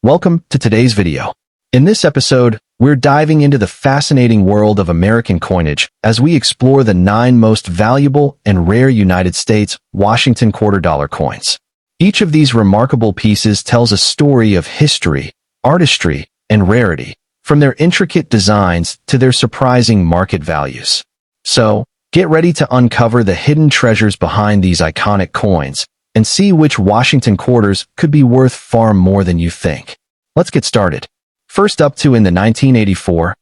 Welcome to today's video. In this episode, we're diving into the fascinating world of American coinage as we explore the 9 most valuable and rare United States Washington quarter dollar coins. Each of these remarkable pieces tells a story of history, artistry, and rarity, from their intricate designs to their surprising market values. So, get ready to uncover the hidden treasures behind these iconic coins and see which Washington quarters could be worth far more than you think. Let's get started. First up in the 1984,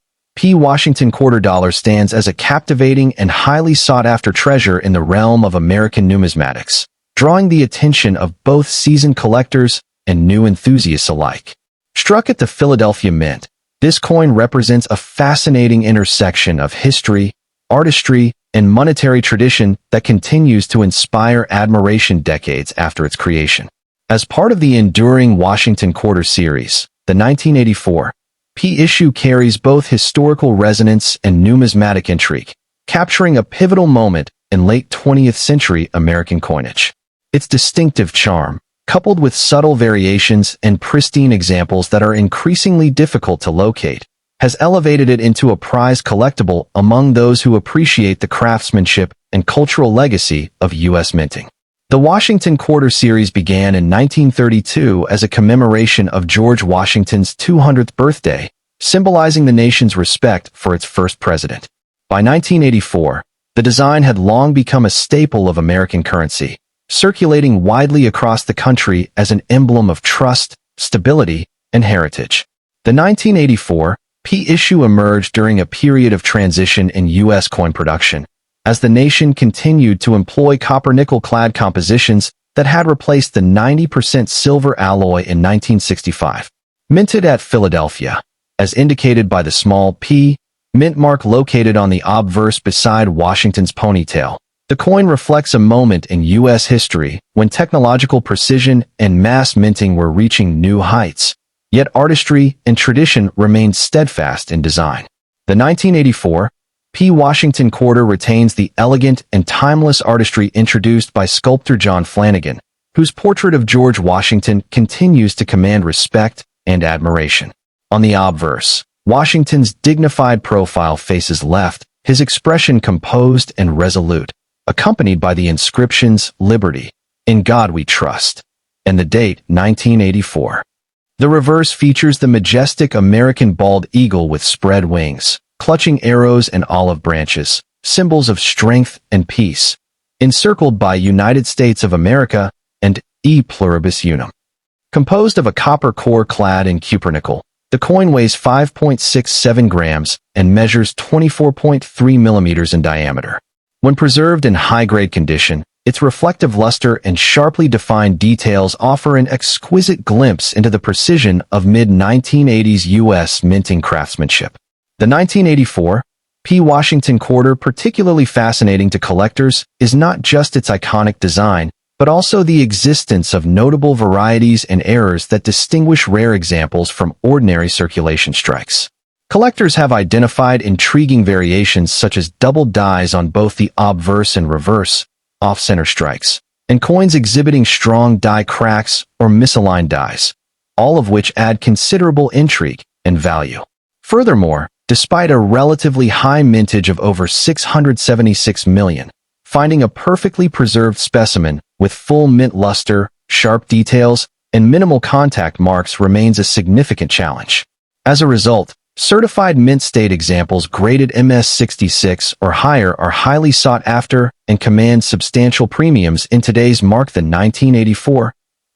Washington quarter dollar stands as a captivating and highly sought-after treasure in the realm of American numismatics, drawing the attention of both seasoned collectors and new enthusiasts alike. Struck at the Philadelphia Mint, this coin represents a fascinating intersection of history, artistry, and monetary tradition that continues to inspire admiration decades after its creation. As part of the enduring Washington Quarter series, the 1984 issue carries both historical resonance and numismatic intrigue, capturing a pivotal moment in late 20th century American coinage. Its distinctive charm, coupled with subtle variations and pristine examples that are increasingly difficult to locate, has elevated it into a prized collectible among those who appreciate the craftsmanship and cultural legacy of U.S. minting. The Washington Quarter series began in 1932 as a commemoration of George Washington's 200th birthday, symbolizing the nation's respect for its first president. By 1984, the design had long become a staple of American currency, circulating widely across the country as an emblem of trust, stability, and heritage. The 1984 issue emerged during a period of transition in U.S. coin production, as the nation continued to employ copper-nickel-clad compositions that had replaced the 90% silver alloy in 1965. Minted at Philadelphia, as indicated by the small P mint mark located on the obverse beside Washington's ponytail, the coin reflects a moment in U.S. history when technological precision and mass minting were reaching new heights. Yet artistry and tradition remained steadfast in design. The 1984 Washington quarter retains the elegant and timeless artistry introduced by sculptor John Flanagan, whose portrait of George Washington continues to command respect and admiration. On the obverse, Washington's dignified profile faces left, his expression composed and resolute, accompanied by the inscriptions "Liberty," "In God We Trust," and the date 1984. The reverse features the majestic American bald eagle with spread wings, clutching arrows and olive branches, symbols of strength and peace, encircled by United States of America and E Pluribus Unum. Composed of a copper core clad in cupronickel, the coin weighs 5.67 grams and measures 24.3 millimeters in diameter. When preserved in high-grade condition, its reflective luster and sharply defined details offer an exquisite glimpse into the precision of mid-1980s U.S. minting craftsmanship. The 1984 Washington quarter, particularly fascinating to collectors, is not just its iconic design, but also the existence of notable varieties and errors that distinguish rare examples from ordinary circulation strikes. Collectors have identified intriguing variations such as doubled dies on both the obverse and reverse, off-center strikes, and coins exhibiting strong die cracks or misaligned dies, all of which add considerable intrigue and value. Furthermore, despite a relatively high mintage of over 676 million, finding a perfectly preserved specimen with full mint luster, sharp details, and minimal contact marks remains a significant challenge. As a result, certified mint state examples graded MS66 or higher are highly sought after and command substantial premiums in today's the 1984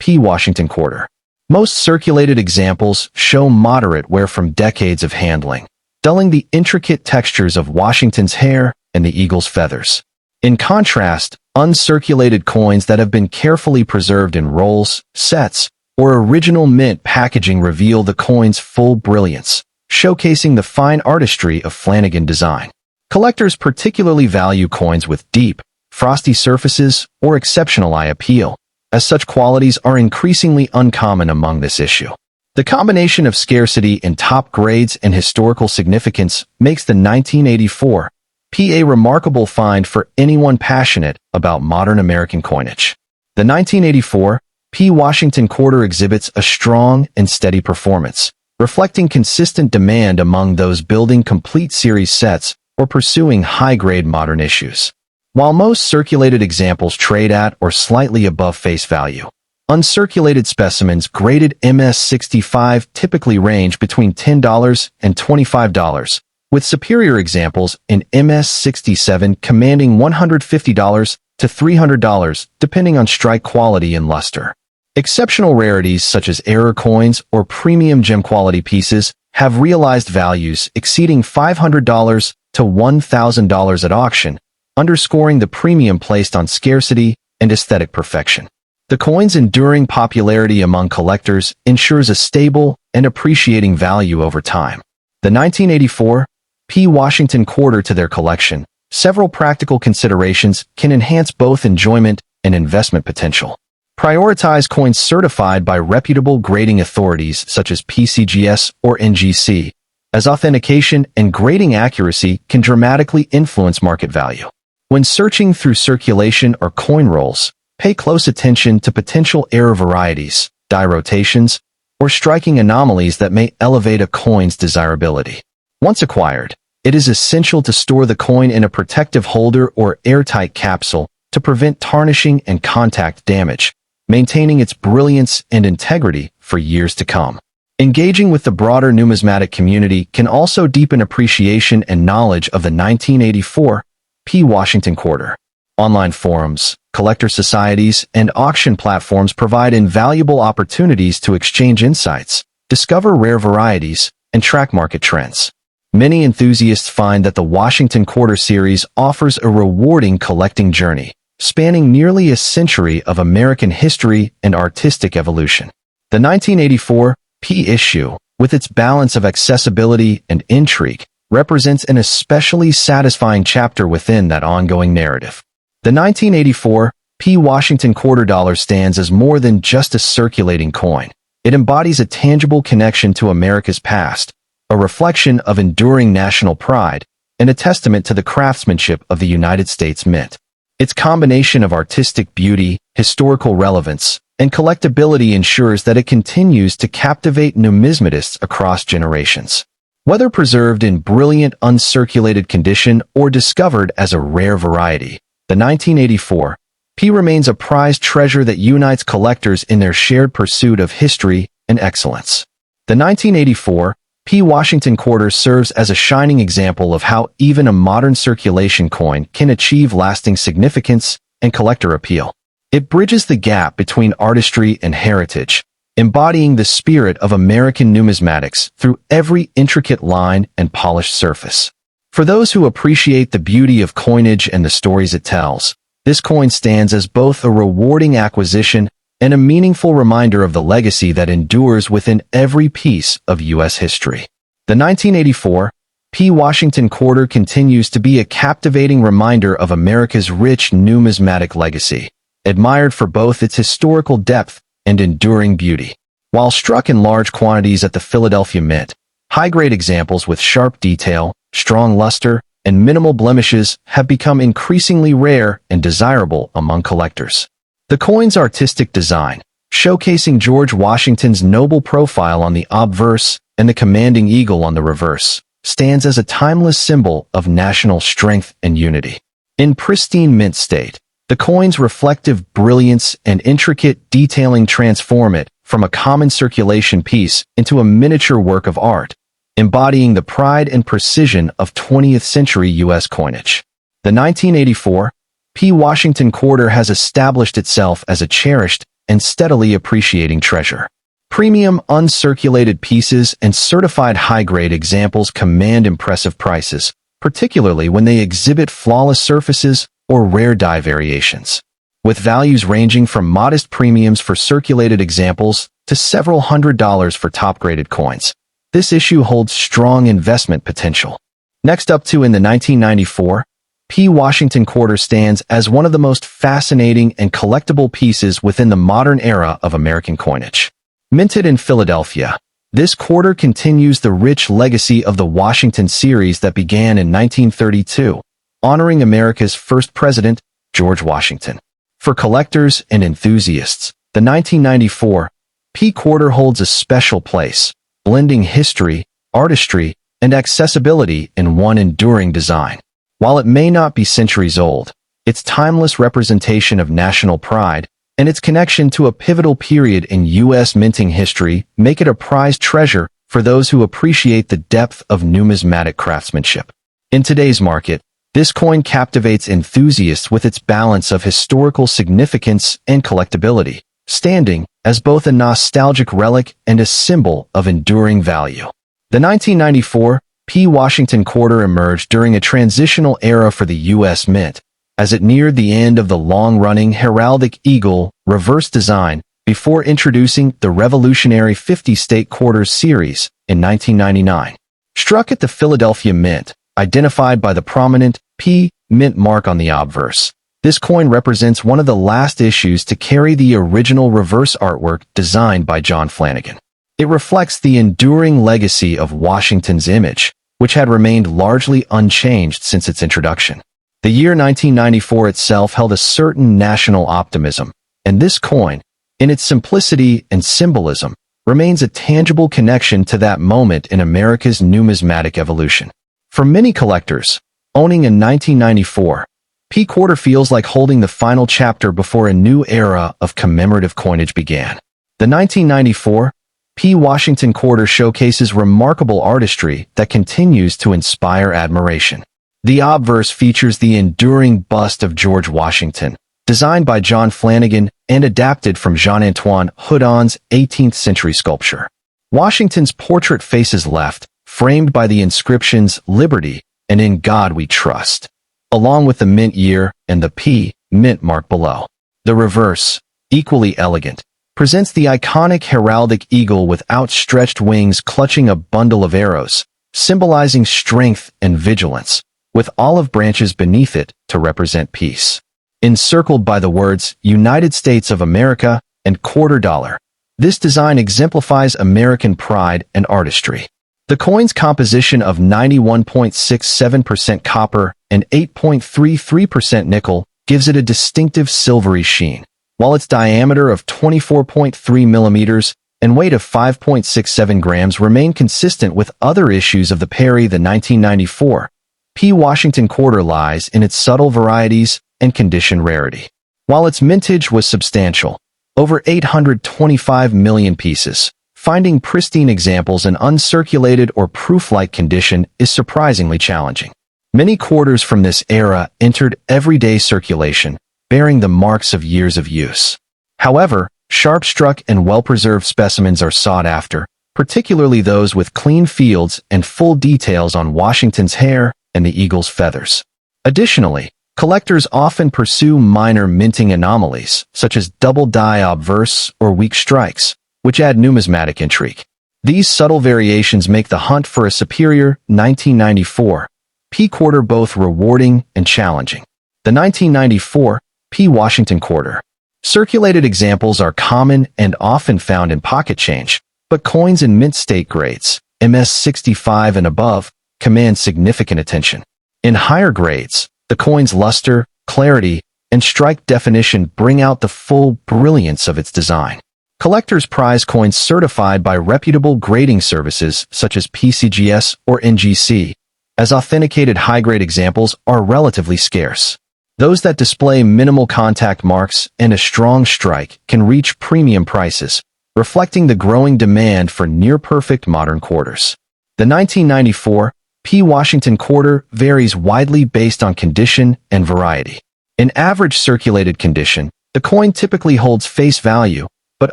Washington quarter. Most circulated examples show moderate wear from decades of handling, dulling the intricate textures of Washington's hair and the eagle's feathers. In contrast, uncirculated coins that have been carefully preserved in rolls, sets, or original mint packaging reveal the coin's full brilliance, showcasing the fine artistry of Flanagan design. Collectors particularly value coins with deep, frosty surfaces or exceptional eye appeal, as such qualities are increasingly uncommon among this issue. The combination of scarcity in top grades and historical significance makes the 1984 a remarkable find for anyone passionate about modern American coinage. The 1984 P. Washington quarter exhibits a strong and steady performance, reflecting consistent demand among those building complete series sets or pursuing high-grade modern issues. While most circulated examples trade at or slightly above face value, uncirculated specimens graded MS65 typically range between $10 and $25, with superior examples in MS67 commanding $150 to $300 depending on strike quality and luster. Exceptional rarities such as error coins or premium gem quality pieces have realized values exceeding $500 to $1,000 at auction, underscoring the premium placed on scarcity and aesthetic perfection. The coin's enduring popularity among collectors ensures a stable and appreciating value over time. The 1984 P. Washington quarter to their collection, several practical considerations can enhance both enjoyment and investment potential. Prioritize coins certified by reputable grading authorities such as PCGS or NGC, as authentication and grading accuracy can dramatically influence market value. When searching through circulation or coin rolls, pay close attention to potential error varieties, die rotations, or striking anomalies that may elevate a coin's desirability. Once acquired, it is essential to store the coin in a protective holder or airtight capsule to prevent tarnishing and contact damage, maintaining its brilliance and integrity for years to come. Engaging with the broader numismatic community can also deepen appreciation and knowledge of the 1984 P. Washington quarter. Online forums, collector societies, and auction platforms provide invaluable opportunities to exchange insights, discover rare varieties, and track market trends. Many enthusiasts find that the Washington quarter series offers a rewarding collecting journey, spanning nearly a century of American history and artistic evolution. The 1984 P issue, with its balance of accessibility and intrigue, represents an especially satisfying chapter within that ongoing narrative. The 1984 P. Washington quarter dollar stands as more than just a circulating coin. It embodies a tangible connection to America's past, a reflection of enduring national pride, and a testament to the craftsmanship of the United States Mint. Its combination of artistic beauty, historical relevance, and collectability ensures that it continues to captivate numismatists across generations. Whether preserved in brilliant uncirculated condition or discovered as a rare variety, the 1984 P remains a prized treasure that unites collectors in their shared pursuit of history and excellence. The 1984 P. Washington quarter serves as a shining example of how even a modern circulation coin can achieve lasting significance and collector appeal. It bridges the gap between artistry and heritage, embodying the spirit of American numismatics through every intricate line and polished surface. For those who appreciate the beauty of coinage and the stories it tells, this coin stands as both a rewarding acquisition and a meaningful reminder of the legacy that endures within every piece of U.S. history. The 1984 P. Washington quarter continues to be a captivating reminder of America's rich numismatic legacy, admired for both its historical depth and enduring beauty. While struck in large quantities at the Philadelphia Mint, high-grade examples with sharp detail, strong luster, and minimal blemishes have become increasingly rare and desirable among collectors. The coin's artistic design, showcasing George Washington's noble profile on the obverse and the commanding eagle on the reverse, stands as a timeless symbol of national strength and unity. In pristine mint state, the coin's reflective brilliance and intricate detailing transform it from a common circulation piece into a miniature work of art, embodying the pride and precision of 20th century U.S. coinage. The 1984 P. Washington quarter has established itself as a cherished and steadily appreciating treasure. Premium uncirculated pieces and certified high-grade examples command impressive prices, particularly when they exhibit flawless surfaces or rare die variations. With values ranging from modest premiums for circulated examples to several $100s for top-graded coins, this issue holds strong investment potential. Next up to in the 1994, P. Washington quarter stands as one of the most fascinating and collectible pieces within the modern era of American coinage. Minted in Philadelphia, this quarter continues the rich legacy of the Washington series that began in 1932, honoring America's first president, George Washington. For collectors and enthusiasts, The 1994 P quarter holds a special place, blending history, artistry, and accessibility in one enduring design. While it may not be centuries old, its timeless representation of national pride and its connection to a pivotal period in U.S. minting history make it a prized treasure for those who appreciate the depth of numismatic craftsmanship. In today's market, this coin captivates enthusiasts with its balance of historical significance and collectability, standing as both a nostalgic relic and a symbol of enduring value. The 1994 P. Washington quarter emerged during a transitional era for the U.S. Mint, as it neared the end of the long-running heraldic eagle reverse design before introducing the revolutionary 50-state quarters series in 1999. Struck at the Philadelphia Mint, identified by the prominent P. Mint mark on the obverse, this coin represents one of the last issues to carry the original reverse artwork designed by John Flanagan. It reflects the enduring legacy of Washington's image, which had remained largely unchanged since its introduction. The year 1994 itself held a certain national optimism, and this coin, in its simplicity and symbolism, remains a tangible connection to that moment in America's numismatic evolution. For many collectors, owning a 1994 P quarter feels like holding the final chapter before a new era of commemorative coinage began. The 1994 P. Washington quarter showcases remarkable artistry that continues to inspire admiration. The obverse features the enduring bust of George Washington, designed by John Flanagan and adapted from Jean-Antoine Houdon's 18th-century sculpture. Washington's portrait faces left, framed by the inscriptions "Liberty" and "In God We Trust," along with the mint year and the P. Mint mark below. The reverse, equally elegant, presents the iconic heraldic eagle with outstretched wings clutching a bundle of arrows, symbolizing strength and vigilance, with olive branches beneath it to represent peace. Encircled by the words United States of America and quarter dollar, this design exemplifies American pride and artistry. The coin's composition of 91.67% copper and 8.33% nickel gives it a distinctive silvery sheen, while its diameter of 24.3 millimeters and weight of 5.67 grams remain consistent with other issues of the Perry. The 1994 P. Washington quarter lies in its subtle varieties and condition rarity. While its mintage was substantial, over 825 million pieces, finding pristine examples in uncirculated or proof-like condition is surprisingly challenging. Many quarters from this era entered everyday circulation, bearing the marks of years of use. However, sharp-struck and well-preserved specimens are sought after, particularly those with clean fields and full details on Washington's hair and the eagle's feathers. Additionally, collectors often pursue minor minting anomalies, such as double die obverse or weak strikes, which add numismatic intrigue. These subtle variations make the hunt for a superior 1994 P quarter both rewarding and challenging. The 1994 P. Washington quarter. Circulated examples are common and often found in pocket change, but coins in mint state grades, MS-65 and above, command significant attention. In higher grades, the coin's luster, clarity, and strike definition bring out the full brilliance of its design. Collectors prize coins certified by reputable grading services such as PCGS or NGC, as authenticated high-grade examples are relatively scarce. Those that display minimal contact marks and a strong strike can reach premium prices, reflecting the growing demand for near-perfect modern quarters. The 1994 P. Washington quarter varies widely based on condition and variety. In average circulated condition, the coin typically holds face value, but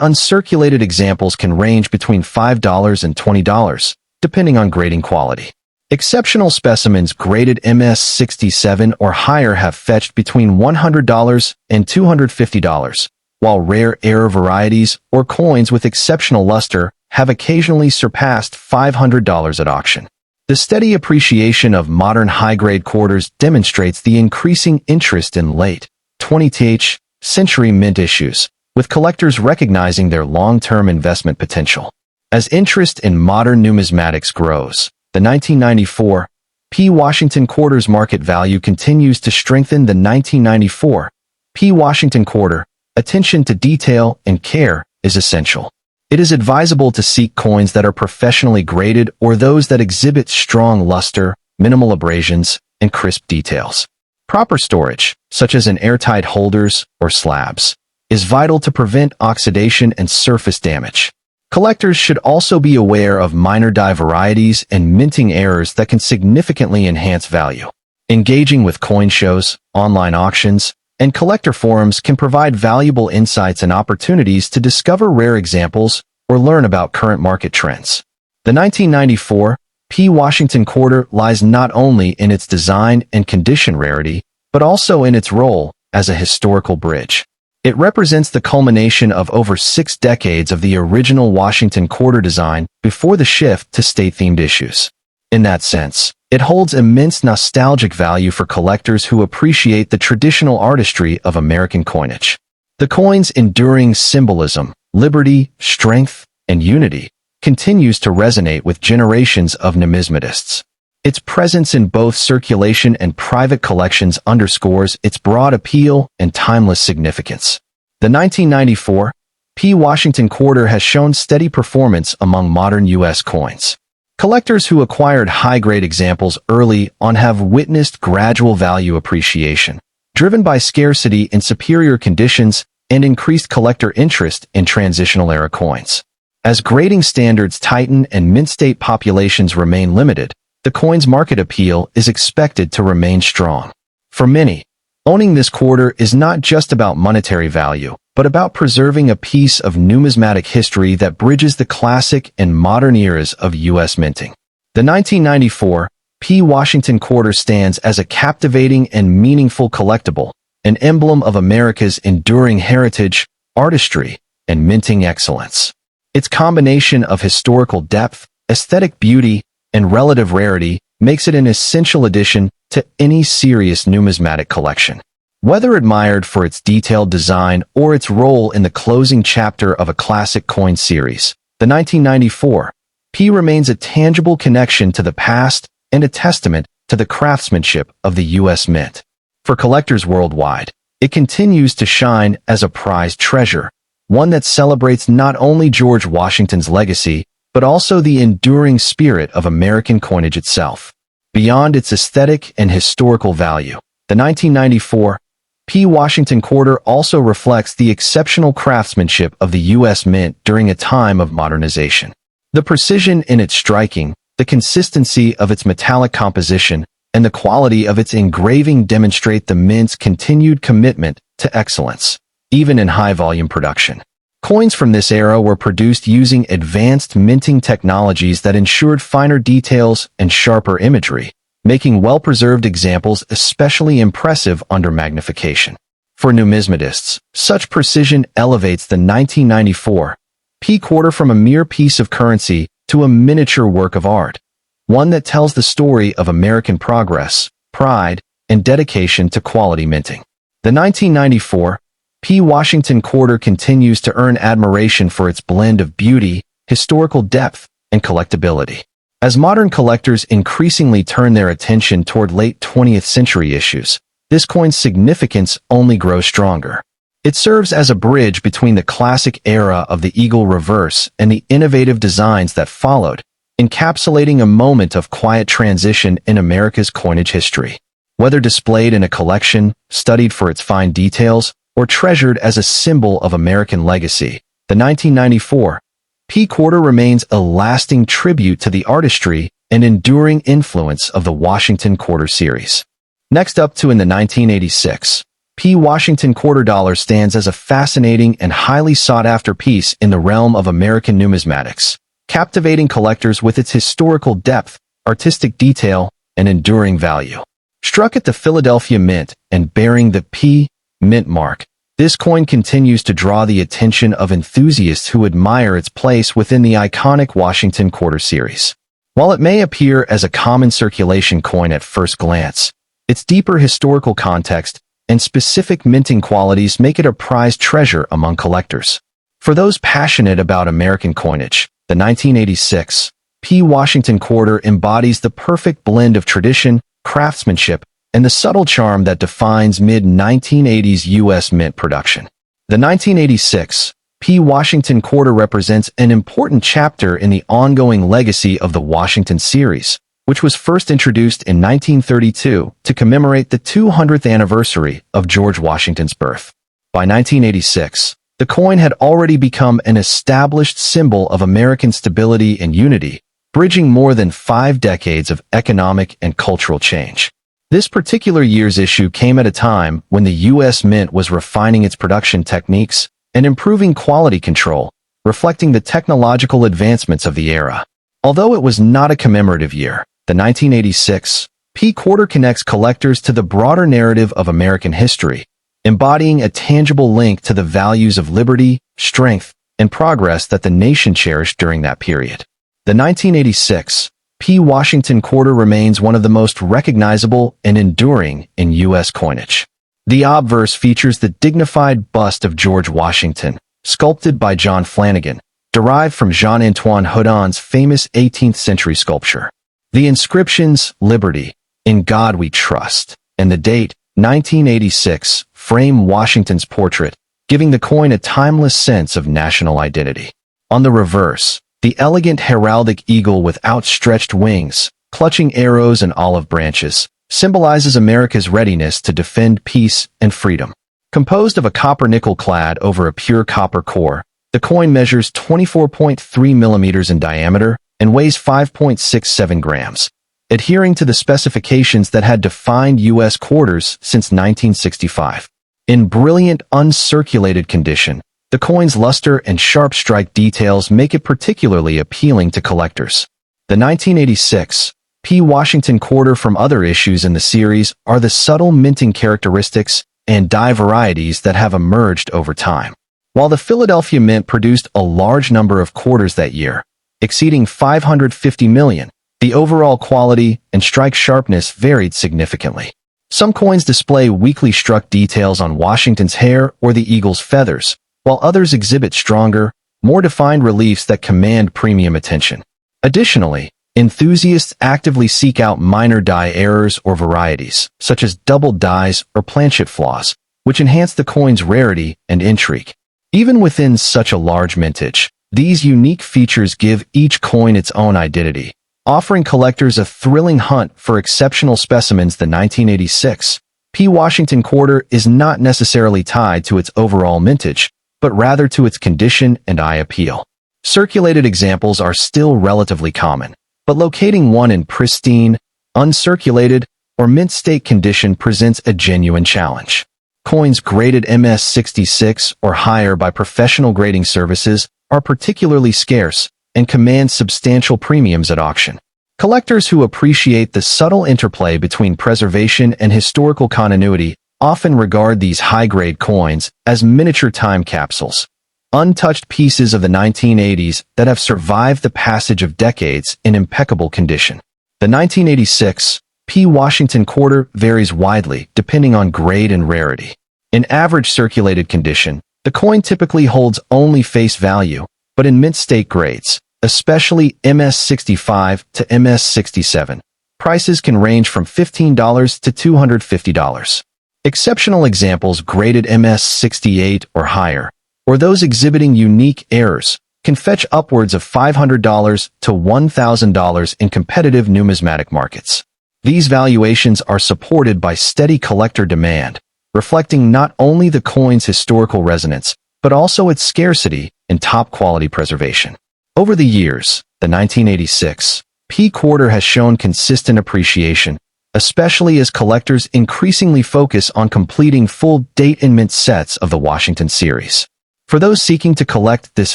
uncirculated examples can range between $5 and $20, depending on grading quality. Exceptional specimens graded MS-67 or higher have fetched between $100 and $250, while rare error varieties or coins with exceptional luster have occasionally surpassed $500 at auction. The steady appreciation of modern high-grade quarters demonstrates the increasing interest in late 20th century mint issues, with collectors recognizing their long-term investment potential. As interest in modern numismatics grows, the 1994 P. Washington quarter's market value continues to strengthen. The 1994 P. Washington quarter, attention to detail and care is essential. It is advisable to seek coins that are professionally graded or those that exhibit strong luster, minimal abrasions, and crisp details. Proper storage, such as in airtight holders or slabs, is vital to prevent oxidation and surface damage. Collectors should also be aware of minor die varieties and minting errors that can significantly enhance value. Engaging with coin shows, online auctions, and collector forums can provide valuable insights and opportunities to discover rare examples or learn about current market trends. The 1994 P. Washington quarter lies not only in its design and condition rarity, but also in its role as a historical bridge. It represents the culmination of over 6 decades of the original Washington quarter design before the shift to state-themed issues. In that sense, it holds immense nostalgic value for collectors who appreciate the traditional artistry of American coinage. The coin's enduring symbolism, liberty, strength, and unity, continues to resonate with generations of numismatists. Its presence in both circulation and private collections underscores its broad appeal and timeless significance. The 1994 P. Washington quarter has shown steady performance among modern U.S. coins. Collectors who acquired high-grade examples early on have witnessed gradual value appreciation, driven by scarcity in superior conditions and increased collector interest in transitional-era coins. As grading standards tighten and mint-state populations remain limited, the coin's market appeal is expected to remain strong. For many, owning this quarter is not just about monetary value, but about preserving a piece of numismatic history that bridges the classic and modern eras of U.S. minting. The 1994 P. Washington quarter stands as a captivating and meaningful collectible, an emblem of America's enduring heritage, artistry, and minting excellence. Its combination of historical depth, aesthetic beauty, and relative rarity makes it an essential addition to any serious numismatic collection. Whether admired for its detailed design or its role in the closing chapter of a classic coin series, the 1994 P remains a tangible connection to the past and a testament to the craftsmanship of the U.S. Mint. For collectors worldwide, it continues to shine as a prized treasure, one that celebrates not only George Washington's legacy, but also the enduring spirit of American coinage itself. Beyond its aesthetic and historical value, the 1994 P. Washington quarter also reflects the exceptional craftsmanship of the U.S. Mint during a time of modernization. The precision in its striking, the consistency of its metallic composition, and the quality of its engraving demonstrate the Mint's continued commitment to excellence, even in high-volume production. Coins from this era were produced using advanced minting technologies that ensured finer details and sharper imagery, making well-preserved examples especially impressive under magnification. For numismatists, such precision elevates the 1994 P quarter from a mere piece of currency to a miniature work of art, one that tells the story of American progress, pride, and dedication to quality minting. The 1994 P. Washington quarter continues to earn admiration for its blend of beauty, historical depth, and collectability. As modern collectors increasingly turn their attention toward late 20th century issues, this coin's significance only grows stronger. It serves as a bridge between the classic era of the eagle reverse and the innovative designs that followed, encapsulating a moment of quiet transition in America's coinage history. Whether displayed in a collection, studied for its fine details, or treasured as a symbol of American legacy, the 1994 P quarter remains a lasting tribute to the artistry and enduring influence of the Washington quarter series. Next up in the 1986 P. Washington quarter dollar stands as a fascinating and highly sought-after piece in the realm of American numismatics, captivating collectors with its historical depth, artistic detail, and enduring value. Struck at the Philadelphia Mint and bearing the P. Mint mark, this coin continues to draw the attention of enthusiasts who admire its place within the iconic Washington quarter series. While it may appear as a common circulation coin at first glance, its deeper historical context and specific minting qualities make it a prized treasure among collectors. For those passionate about American coinage, the 1986 P. Washington quarter embodies the perfect blend of tradition, craftsmanship, and the subtle charm that defines mid-1980s U.S. Mint production. The 1986 P. Washington Quarter represents an important chapter in the ongoing legacy of the Washington series, which was first introduced in 1932 to commemorate the 200th anniversary of George Washington's birth. By 1986, the coin had already become an established symbol of American stability and unity, bridging more than 5 decades of economic and cultural change. This particular year's issue came at a time when the U.S. Mint was refining its production techniques and improving quality control, reflecting the technological advancements of the era. Although it was not a commemorative year, the 1986 P Quarter connects collectors to the broader narrative of American history, embodying a tangible link to the values of liberty, strength, and progress that the nation cherished during that period. The 1986 P. Washington Quarter remains one of the most recognizable and enduring in U.S. coinage. The obverse features the dignified bust of George Washington, sculpted by John Flanagan, derived from Jean-Antoine Houdon's famous 18th-century sculpture. The inscriptions, "Liberty," "In God We Trust," and the date, 1986, frame Washington's portrait, giving the coin a timeless sense of national identity. On the reverse, the elegant heraldic eagle with outstretched wings, clutching arrows and olive branches, symbolizes America's readiness to defend peace and freedom. Composed of a copper-nickel clad over a pure copper core, the coin measures 24.3 millimeters in diameter and weighs 5.67 grams, adhering to the specifications that had defined U.S. quarters since 1965. In brilliant, uncirculated condition, the coin's luster and sharp strike details make it particularly appealing to collectors. The 1986 P. Washington Quarter from other issues in the series are the subtle minting characteristics and die varieties that have emerged over time. While the Philadelphia Mint produced a large number of quarters that year, exceeding 550 million, the overall quality and strike sharpness varied significantly. Some coins display weakly struck details on Washington's hair or the eagle's feathers, while others exhibit stronger, more defined reliefs that command premium attention. Additionally, enthusiasts actively seek out minor die errors or varieties, such as doubled dies or planchet flaws, which enhance the coin's rarity and intrigue. Even within such a large mintage, these unique features give each coin its own identity, offering collectors a thrilling hunt for exceptional specimens. The 1986 P. Washington Quarter is not necessarily tied to its overall mintage, but rather to its condition and eye appeal. Circulated examples are still relatively common, but locating one in pristine, uncirculated, or mint state condition presents a genuine challenge. Coins graded MS66 or higher by professional grading services are particularly scarce and command substantial premiums at auction. Collectors who appreciate the subtle interplay between preservation and historical continuity often regard these high-grade coins as miniature time capsules, untouched pieces of the 1980s that have survived the passage of decades in impeccable condition. The 1986 P. Washington Quarter varies widely depending on grade and rarity. In average circulated condition, the coin typically holds only face value, but in mint state grades, especially MS65 to MS67, prices can range from $15 to $250. Exceptional examples graded MS68 or higher, or those exhibiting unique errors, can fetch upwards of $500 to $1,000 in competitive numismatic markets. These valuations are supported by steady collector demand, reflecting not only the coin's historical resonance, but also its scarcity and top-quality preservation. Over the years, the 1986 P. Quarter has shown consistent appreciation, especially as collectors increasingly focus on completing full date and mint sets of the Washington series. For those seeking to collect this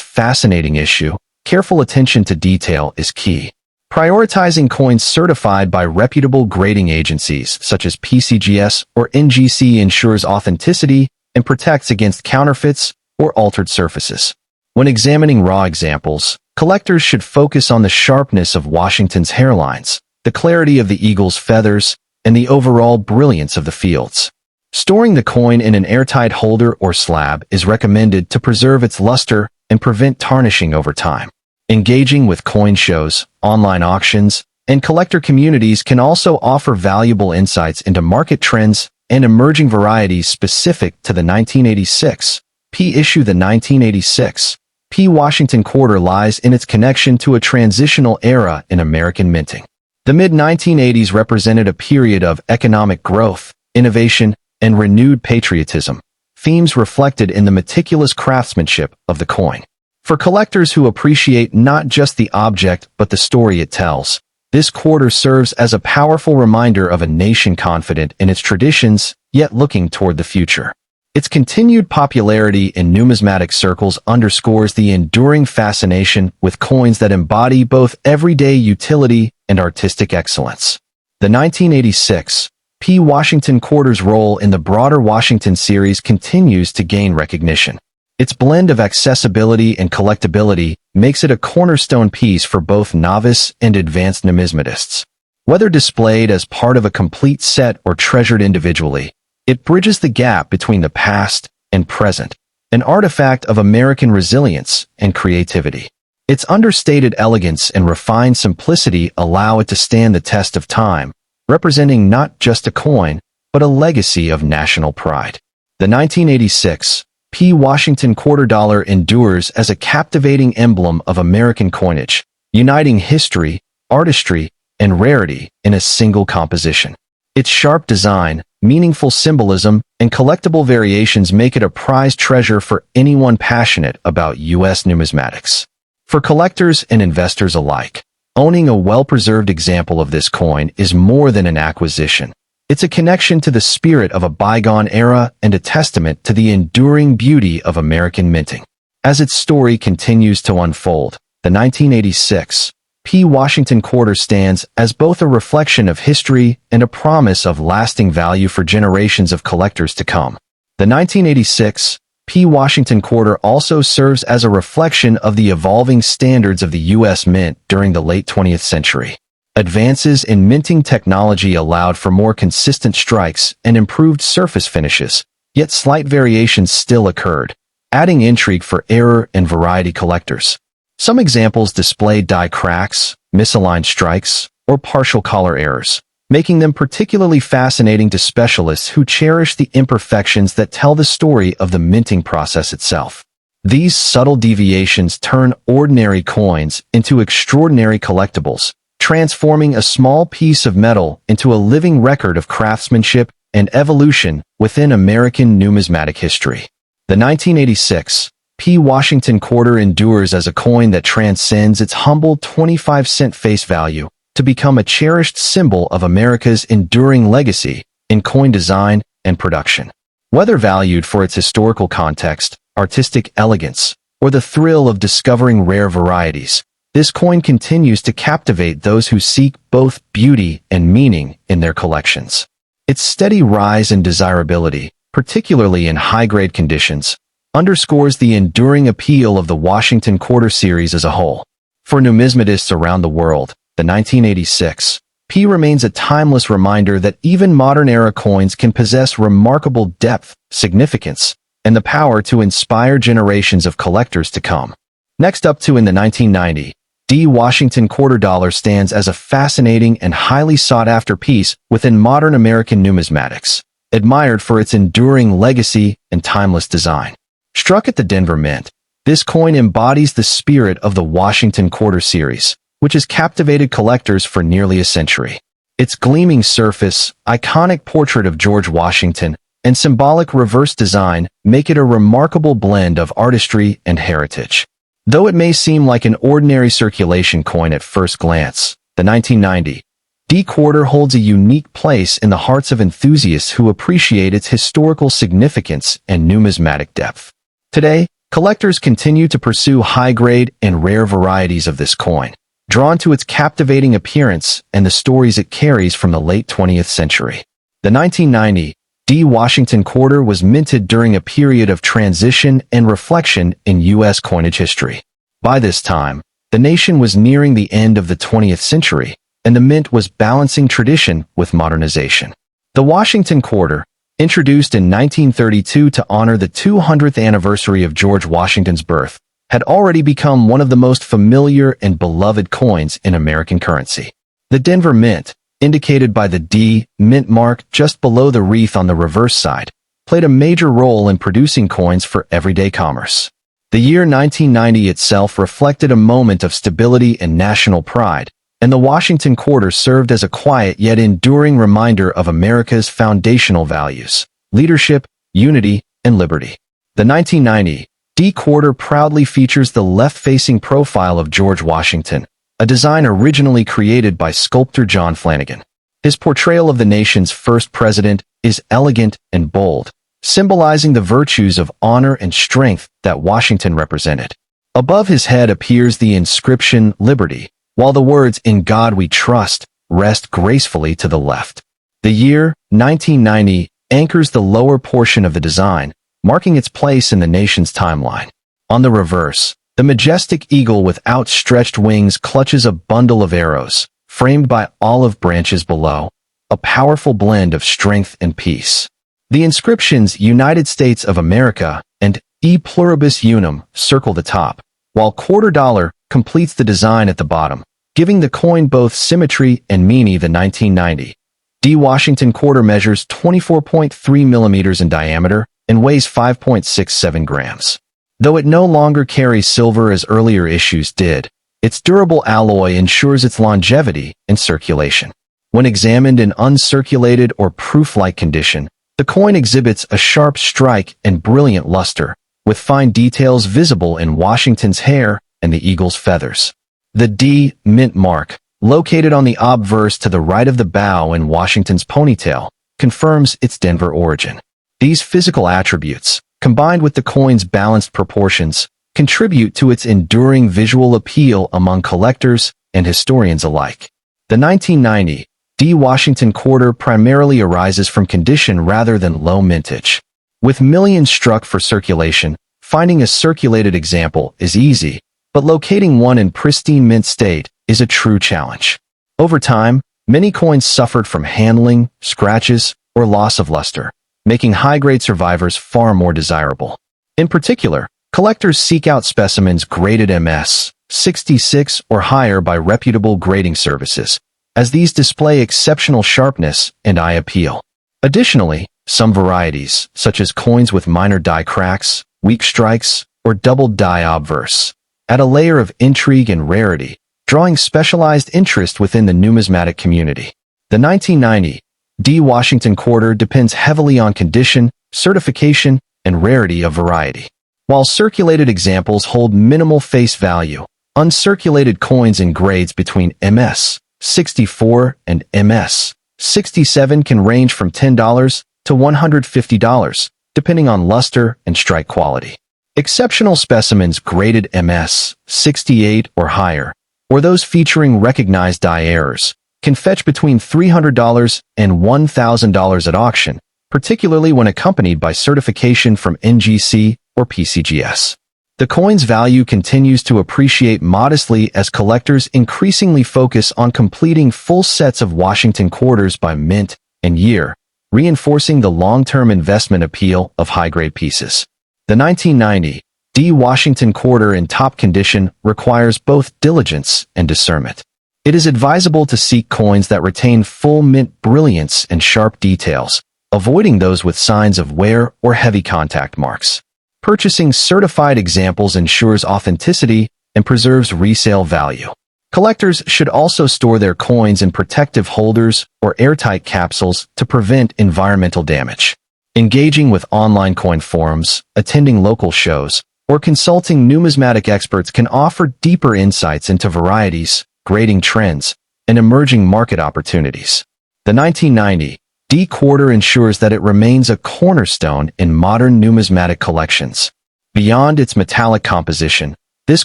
fascinating issue, careful attention to detail is key. Prioritizing coins certified by reputable grading agencies such as PCGS or NGC ensures authenticity and protects against counterfeits or altered surfaces. When examining raw examples, collectors should focus on the sharpness of Washington's hairlines, the clarity of the eagle's feathers, and the overall brilliance of the fields. Storing the coin in an airtight holder or slab is recommended to preserve its luster and prevent tarnishing over time. Engaging with coin shows, online auctions, and collector communities can also offer valuable insights into market trends and emerging varieties specific to the 1986 P issue. The 1986 P Washington quarter lies in its connection to a transitional era in American minting. The mid-1980s represented a period of economic growth, innovation, and renewed patriotism, themes reflected in the meticulous craftsmanship of the coin. For collectors who appreciate not just the object but the story it tells, this quarter serves as a powerful reminder of a nation confident in its traditions, yet looking toward the future. Its continued popularity in numismatic circles underscores the enduring fascination with coins that embody both everyday utility and artistic excellence. The 1986 P Washington quarter's role in the broader Washington series continues to gain recognition. Its blend of accessibility and collectability makes it a cornerstone piece for both novice and advanced numismatists. Whether displayed as part of a complete set or treasured individually, it bridges the gap between the past and present, an artifact of American resilience and creativity. Its understated elegance and refined simplicity allow it to stand the test of time, representing not just a coin, but a legacy of national pride. The 1986 P Washington quarter dollar endures as a captivating emblem of American coinage, uniting history, artistry, and rarity in a single composition. Its sharp design, meaningful symbolism, and collectible variations make it a prized treasure for anyone passionate about U.S. numismatics. For collectors and investors alike, owning a well-preserved example of this coin is more than an acquisition. It's a connection to the spirit of a bygone era and a testament to the enduring beauty of American minting. As its story continues to unfold, the 1986 P Washington quarter stands as both a reflection of history and a promise of lasting value for generations of collectors to come. The 1986 P Washington quarter also serves as a reflection of the evolving standards of the U.S. Mint during the late 20th century. Advances in minting technology allowed for more consistent strikes and improved surface finishes, yet slight variations still occurred, adding intrigue for error and variety collectors. Some examples display die cracks, misaligned strikes, or partial color errors, making them particularly fascinating to specialists who cherish the imperfections that tell the story of the minting process itself. These subtle deviations turn ordinary coins into extraordinary collectibles, transforming a small piece of metal into a living record of craftsmanship and evolution within American numismatic history. The 1986 P Washington quarter endures as a coin that transcends its humble 25-cent face value to become a cherished symbol of America's enduring legacy in coin design and production. Whether valued for its historical context, artistic elegance, or the thrill of discovering rare varieties, this coin continues to captivate those who seek both beauty and meaning in their collections. Its steady rise in desirability, particularly in high-grade conditions, underscores the enduring appeal of the Washington quarter series as a whole. For numismatists around the world, the 1986 P remains a timeless reminder that even modern-era coins can possess remarkable depth, significance, and the power to inspire generations of collectors to come. Next up in the 1990 D Washington quarter dollar stands as a fascinating and highly sought-after piece within modern American numismatics, admired for its enduring legacy and timeless design. Struck at the Denver Mint, this coin embodies the spirit of the Washington quarter series, which has captivated collectors for nearly a century. Its gleaming surface, iconic portrait of George Washington, and symbolic reverse design make it a remarkable blend of artistry and heritage. Though it may seem like an ordinary circulation coin at first glance, the 1990 D quarter holds a unique place in the hearts of enthusiasts who appreciate its historical significance and numismatic depth. Today, collectors continue to pursue high-grade and rare varieties of this coin, drawn to its captivating appearance and the stories it carries from the late 20th century. The 1990 D Washington quarter was minted during a period of transition and reflection in U.S. coinage history. By this time, the nation was nearing the end of the 20th century, and the mint was balancing tradition with modernization. The Washington quarter, introduced in 1932 to honor the 200th anniversary of George Washington's birth, had already become one of the most familiar and beloved coins in American currency. The Denver Mint, indicated by the D mint mark just below the wreath on the reverse side, played a major role in producing coins for everyday commerce. The year 1990 itself reflected a moment of stability and national pride, and the Washington Quarter served as a quiet yet enduring reminder of America's foundational values: leadership, unity, and liberty. The 1990 D Quarter proudly features the left-facing profile of George Washington, a design originally created by sculptor John Flanagan. His portrayal of the nation's first president is elegant and bold, symbolizing the virtues of honor and strength that Washington represented. Above his head appears the inscription Liberty, while the words "In God We Trust" rest gracefully to the left. The year 1990 anchors the lower portion of the design, marking its place in the nation's timeline. On the reverse, the majestic eagle with outstretched wings clutches a bundle of arrows, framed by olive branches below, a powerful blend of strength and peace. The inscriptions United States of America and E Pluribus Unum circle the top, while quarter dollar completes the design at the bottom, giving the coin both symmetry and meaning. The 1990 D Washington Quarter measures 24.3 millimeters in diameter and weighs 5.67 grams. Though it no longer carries silver as earlier issues did, its durable alloy ensures its longevity in circulation. When examined in uncirculated or proof-like condition, the coin exhibits a sharp strike and brilliant luster, with fine details visible in Washington's hair and the eagle's feathers. The D mint mark, located on the obverse to the right of the bow in Washington's ponytail, confirms its Denver origin. These physical attributes, combined with the coin's balanced proportions, contribute to its enduring visual appeal among collectors and historians alike. The 1990 D Washington Quarter primarily arises from condition rather than low mintage. With millions struck for circulation, finding a circulated example is easy, but locating one in pristine mint state is a true challenge. Over time, many coins suffered from handling, scratches, or loss of luster, making high-grade survivors far more desirable. In particular, collectors seek out specimens graded MS 66 or higher by reputable grading services, as these display exceptional sharpness and eye appeal. Additionally, some varieties, such as coins with minor die cracks, weak strikes, or doubled die obverse, add a layer of intrigue and rarity, drawing specialized interest within the numismatic community. The 1990 D Washington Quarter depends heavily on condition, certification, and rarity of variety. While circulated examples hold minimal face value, uncirculated coins in grades between MS 64 and MS 67 can range from $10 to $150, depending on luster and strike quality. Exceptional specimens graded MS 68 or higher, or those featuring recognized die errors, can fetch between $300 and $1,000 at auction, particularly when accompanied by certification from NGC or PCGS. The coin's value continues to appreciate modestly as collectors increasingly focus on completing full sets of Washington Quarters by mint and year, reinforcing the long-term investment appeal of high-grade pieces. The 1990 D Washington Quarter in top condition requires both diligence and discernment. It is advisable to seek coins that retain full mint brilliance and sharp details, avoiding those with signs of wear or heavy contact marks. Purchasing certified examples ensures authenticity and preserves resale value. Collectors should also store their coins in protective holders or airtight capsules to prevent environmental damage. Engaging with online coin forums, attending local shows, or consulting numismatic experts can offer deeper insights into varieties, grading trends, and emerging market opportunities. The 1990 D Quarter ensures that it remains a cornerstone in modern numismatic collections. Beyond its metallic composition, this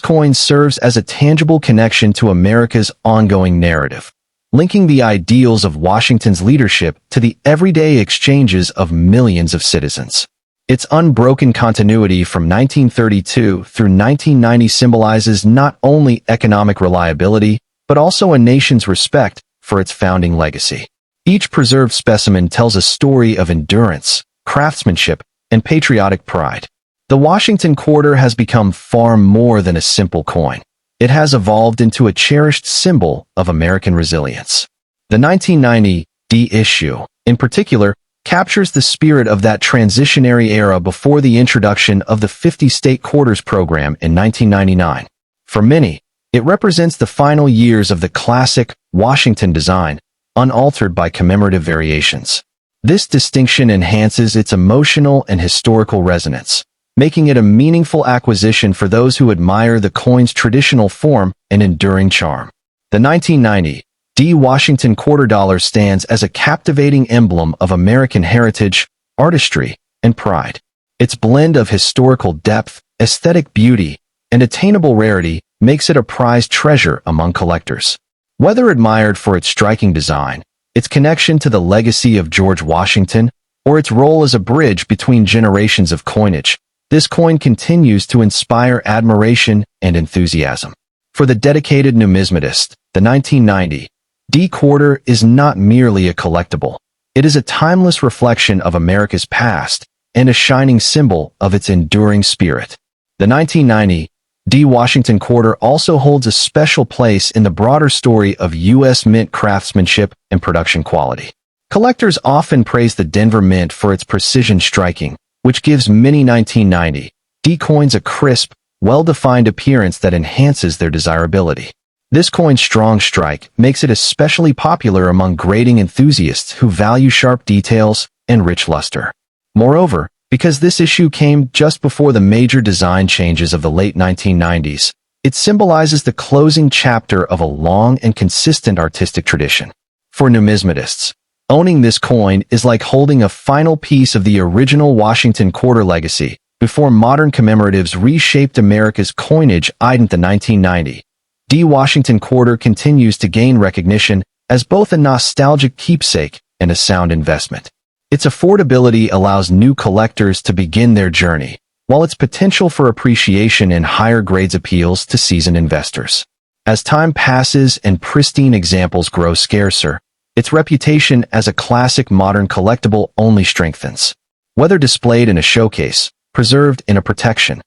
coin serves as a tangible connection to America's ongoing narrative, linking the ideals of Washington's leadership to the everyday exchanges of millions of citizens. Its unbroken continuity from 1932 through 1990 symbolizes not only economic reliability, but also a nation's respect for its founding legacy. Each preserved specimen tells a story of endurance, craftsmanship, and patriotic pride. The Washington Quarter has become far more than a simple coin. It has evolved into a cherished symbol of American resilience. The 1990 D issue, in particular, captures the spirit of that transitionary era before the introduction of the 50-state quarters program in 1999. For many, it represents the final years of the classic Washington design, unaltered by commemorative variations. This distinction enhances its emotional and historical resonance, making it a meaningful acquisition for those who admire the coin's traditional form and enduring charm. The 1990 D Washington quarter dollar stands as a captivating emblem of American heritage, artistry, and pride. Its blend of historical depth, aesthetic beauty, and attainable rarity makes it a prized treasure among collectors. Whether admired for its striking design, its connection to the legacy of George Washington, or its role as a bridge between generations of coinage, this coin continues to inspire admiration and enthusiasm. For the dedicated numismatist, the 1990 D quarter is not merely a collectible. It is a timeless reflection of America's past and a shining symbol of its enduring spirit. The 1990 D Washington quarter also holds a special place in the broader story of U.S. Mint craftsmanship and production quality. Collectors often praise the Denver Mint for its precision striking, which gives many 1990 D coins a crisp, well-defined appearance that enhances their desirability. This coin's strong strike makes it especially popular among grading enthusiasts who value sharp details and rich luster. Moreover, because this issue came just before the major design changes of the late 1990s, it symbolizes the closing chapter of a long and consistent artistic tradition. For numismatists, owning this coin is like holding a final piece of the original Washington quarter legacy before modern commemoratives reshaped America's coinage. The 1990 D Washington quarter continues to gain recognition as both a nostalgic keepsake and a sound investment. Its affordability allows new collectors to begin their journey, while its potential for appreciation in higher grades appeals to seasoned investors. As time passes and pristine examples grow scarcer, its reputation as a classic modern collectible only strengthens. Whether displayed in a showcase, preserved in a protection.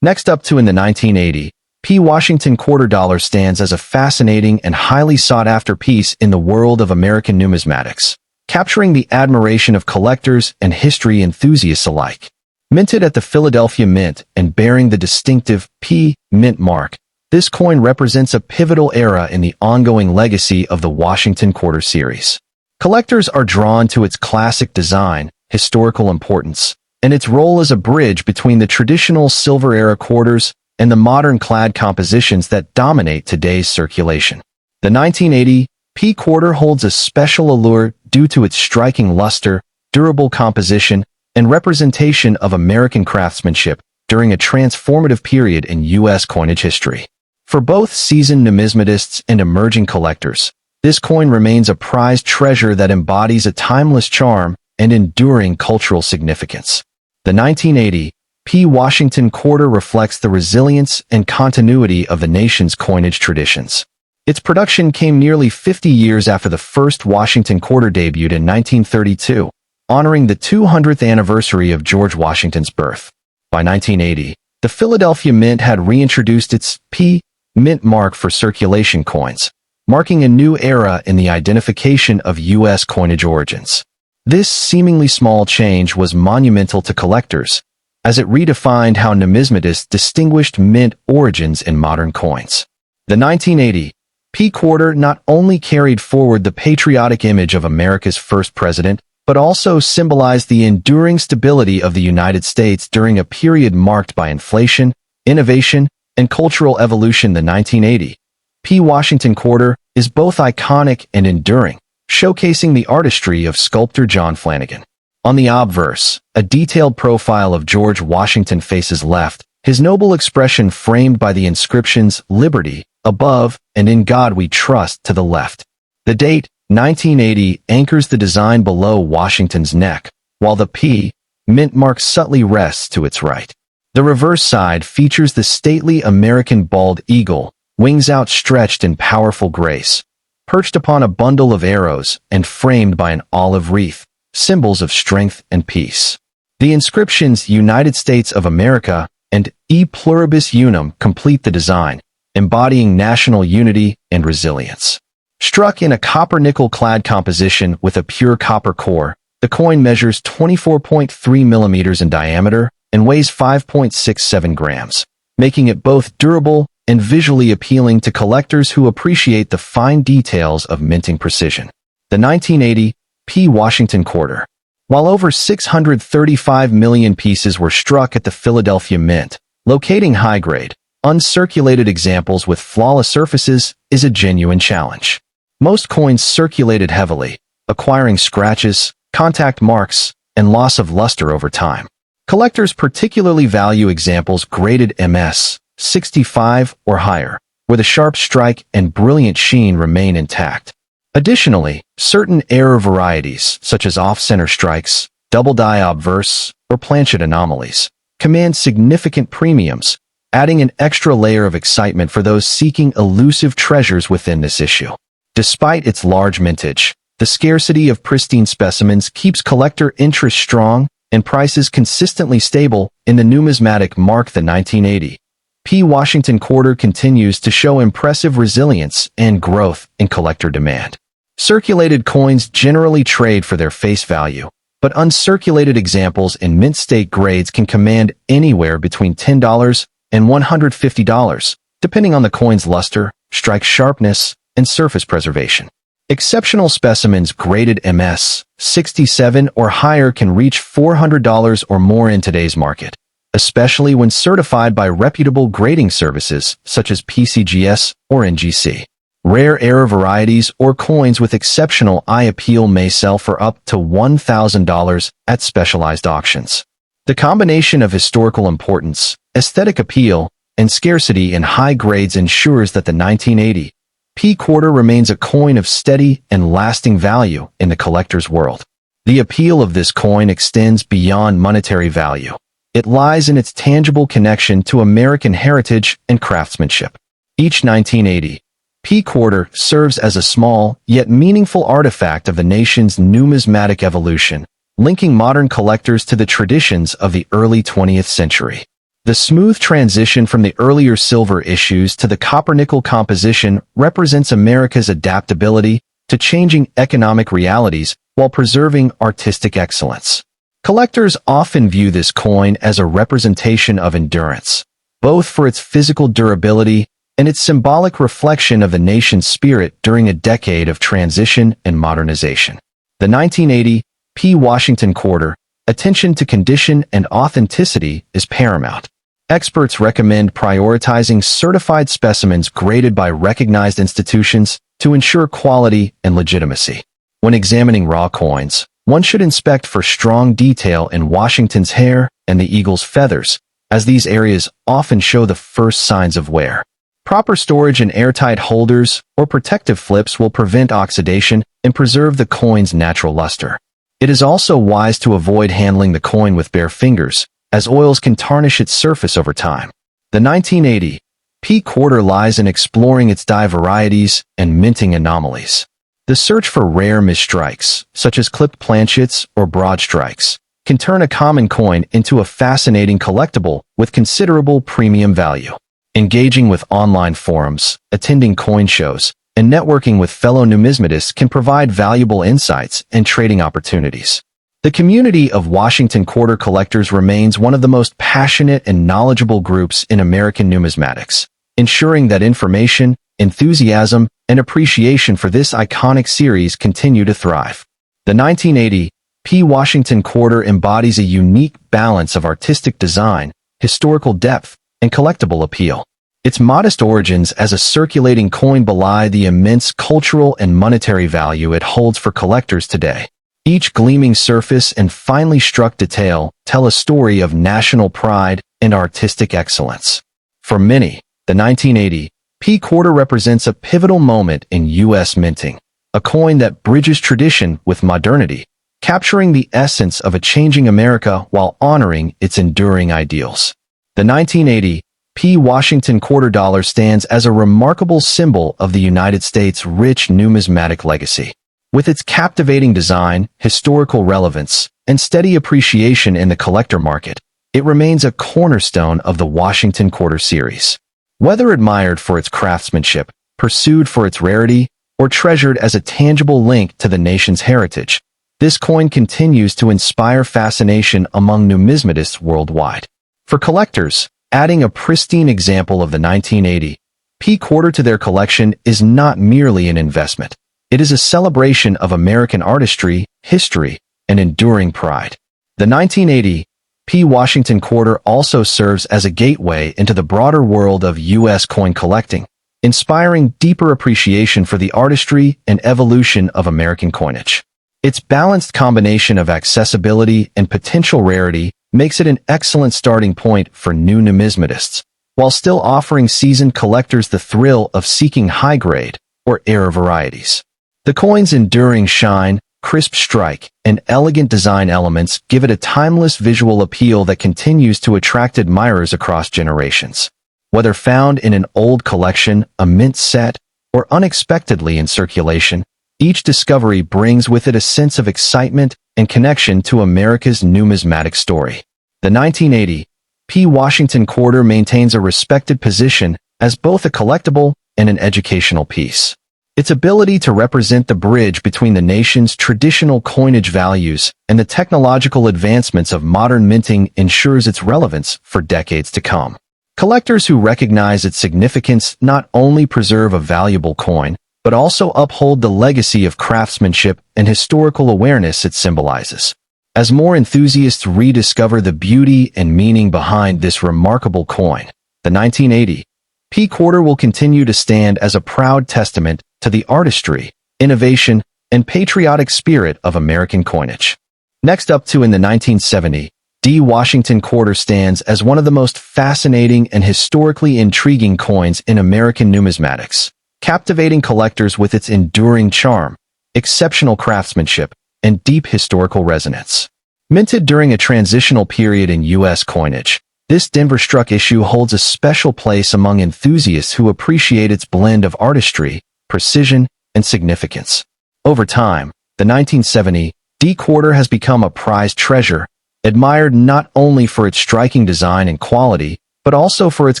Next up in the 1980 P Washington quarter dollar stands as a fascinating and highly sought-after piece in the world of American numismatics, capturing the admiration of collectors and history enthusiasts alike. Minted at the Philadelphia Mint and bearing the distinctive P Mint mark, this coin represents a pivotal era in the ongoing legacy of the Washington quarter series. Collectors are drawn to its classic design, historical importance, and its role as a bridge between the traditional silver-era quarters and the modern clad compositions that dominate today's circulation. The 1980 P quarter holds a special allure due to its striking luster, durable composition, and representation of American craftsmanship during a transformative period in U.S. coinage history. For both seasoned numismatists and emerging collectors, this coin remains a prized treasure that embodies a timeless charm and enduring cultural significance. The 1980 P Washington quarter reflects the resilience and continuity of the nation's coinage traditions. Its production came nearly 50 years after the first Washington quarter debuted in 1932, honoring the 200th anniversary of George Washington's birth. By 1980, the Philadelphia Mint had reintroduced its P Mint mark for circulation coins, marking a new era in the identification of U.S. coinage origins. This seemingly small change was monumental to collectors, as it redefined how numismatists distinguished mint origins in modern coins. The 1980 P quarter not only carried forward the patriotic image of America's first president, but also symbolized the enduring stability of the United States during a period marked by inflation, innovation, and cultural evolution. The 1980 P Washington quarter is both iconic and enduring, showcasing the artistry of sculptor John Flanagan. On the obverse, a detailed profile of George Washington faces left, his noble expression framed by the inscriptions "Liberty" above and "In God We Trust" to the left. The date, 1980, anchors the design below Washington's neck, while the P Mint mark subtly rests to its right. The reverse side features the stately American bald eagle, wings outstretched in powerful grace, perched upon a bundle of arrows and framed by an olive wreath, symbols of strength and peace. The inscriptions "United States of America" and "E Pluribus Unum" complete the design, embodying national unity and resilience. Struck in a copper-nickel-clad composition with a pure copper core, The coin measures 24.3 millimeters in diameter and weighs 5.67 grams, making it both durable and visually appealing to collectors who appreciate the fine details of minting precision. The 1980 P. Washington Quarter. While over 635 million pieces were struck at the Philadelphia Mint, locating high-grade, uncirculated examples with flawless surfaces is a genuine challenge. Most coins circulated heavily, acquiring scratches, contact marks, and loss of luster over time. Collectors particularly value examples graded MS 65 or higher, where the sharp strike and brilliant sheen remain intact. Additionally, certain error varieties, such as off-center strikes, double-die obverse, or planchet anomalies, command significant premiums, adding an extra layer of excitement for those seeking elusive treasures within this issue. Despite its large mintage, the scarcity of pristine specimens keeps collector interest strong and prices consistently stable. In the numismatic mark, the 1980 P. Washington Quarter continues to show impressive resilience and growth in collector demand. Circulated coins generally trade for their face value, but uncirculated examples in mint state grades can command anywhere between $10 and $150, depending on the coin's luster, strike sharpness, and surface preservation. Exceptional specimens graded MS 67 or higher can reach $400 or more in today's market, especially when certified by reputable grading services such as PCGS or NGC. Rare error varieties or coins with exceptional eye appeal may sell for up to $1,000 at specialized auctions. The combination of historical importance, aesthetic appeal, and scarcity in high grades ensures that the 1980 P. Quarter remains a coin of steady and lasting value in the collector's world. The appeal of this coin extends beyond monetary value. It lies in its tangible connection to American heritage and craftsmanship. Each 1980 P. Quarter serves as a small, yet meaningful artifact of the nation's numismatic evolution, linking modern collectors to the traditions of the early 20th century. The smooth transition from the earlier silver issues to the copper-nickel composition represents America's adaptability to changing economic realities while preserving artistic excellence. Collectors often view this coin as a representation of endurance, both for its physical durability and its symbolic reflection of the nation's spirit during a decade of transition and modernization. The 1980 P. Washington Quarter. Attention to condition and authenticity is paramount. Experts recommend prioritizing certified specimens graded by recognized institutions to ensure quality and legitimacy. When examining raw coins, one should inspect for strong detail in Washington's hair and the eagle's feathers, as these areas often show the first signs of wear. Proper storage in airtight holders or protective flips will prevent oxidation and preserve the coin's natural luster. It is also wise to avoid handling the coin with bare fingers, as oils can tarnish its surface over time. The 1980 P. Quarter lies in exploring its die varieties and minting anomalies. The search for rare misstrikes, such as clipped planchets or broad strikes, can turn a common coin into a fascinating collectible with considerable premium value. Engaging with online forums, attending coin shows, and networking with fellow numismatists can provide valuable insights and trading opportunities. The community of Washington Quarter collectors remains one of the most passionate and knowledgeable groups in American numismatics, ensuring that information, enthusiasm, and appreciation for this iconic series continue to thrive. The 1980 P. Washington Quarter embodies a unique balance of artistic design, historical depth, and collectible appeal. Its modest origins as a circulating coin belie the immense cultural and monetary value it holds for collectors today. Each gleaming surface and finely struck detail tell a story of national pride and artistic excellence. For many, the 1980 P. Quarter represents a pivotal moment in U.S. minting, a coin that bridges tradition with modernity, capturing the essence of a changing America while honoring its enduring ideals. The 1980 P. Washington Quarter dollar stands as a remarkable symbol of the United States' rich numismatic legacy. With its captivating design, historical relevance, and steady appreciation in the collector market, it remains a cornerstone of the Washington Quarter series. Whether admired for its craftsmanship, pursued for its rarity, or treasured as a tangible link to the nation's heritage, This coin continues to inspire fascination among numismatists worldwide. For collectors, adding a pristine example of the 1980 P quarter to their collection is not merely an investment. It is a celebration of American artistry, history, and enduring pride. The 1980 P Washington quarter also serves as a gateway into the broader world of U.S. coin collecting, inspiring deeper appreciation for the artistry and evolution of American coinage. Its balanced combination of accessibility and potential rarity makes it an excellent starting point for new numismatists, while still offering seasoned collectors the thrill of seeking high-grade or rare varieties. The coin's enduring shine, crisp strike, and elegant design elements give it a timeless visual appeal that continues to attract admirers across generations. Whether found in an old collection, a mint set, or unexpectedly in circulation, each discovery brings with it a sense of excitement and connection to America's numismatic story. The 1980 P Washington quarter maintains a respected position as both a collectible and an educational piece. Its ability to represent the bridge between the nation's traditional coinage values and the technological advancements of modern minting ensures its relevance for decades to come. Collectors who recognize its significance not only preserve a valuable coin, but also uphold the legacy of craftsmanship and historical awareness it symbolizes. As more enthusiasts rediscover the beauty and meaning behind this remarkable coin, the 1980 P quarter will continue to stand as a proud testament to the artistry, innovation, and patriotic spirit of American coinage. Next up in the 1970 D Washington quarter stands as one of the most fascinating and historically intriguing coins in American numismatics, captivating collectors with its enduring charm, exceptional craftsmanship, and deep historical resonance. Minted during a transitional period in U.S. coinage, this Denver-struck issue holds a special place among enthusiasts who appreciate its blend of artistry, precision, and significance. Over time, the 1970 D quarter has become a prized treasure, admired not only for its striking design and quality, but also for its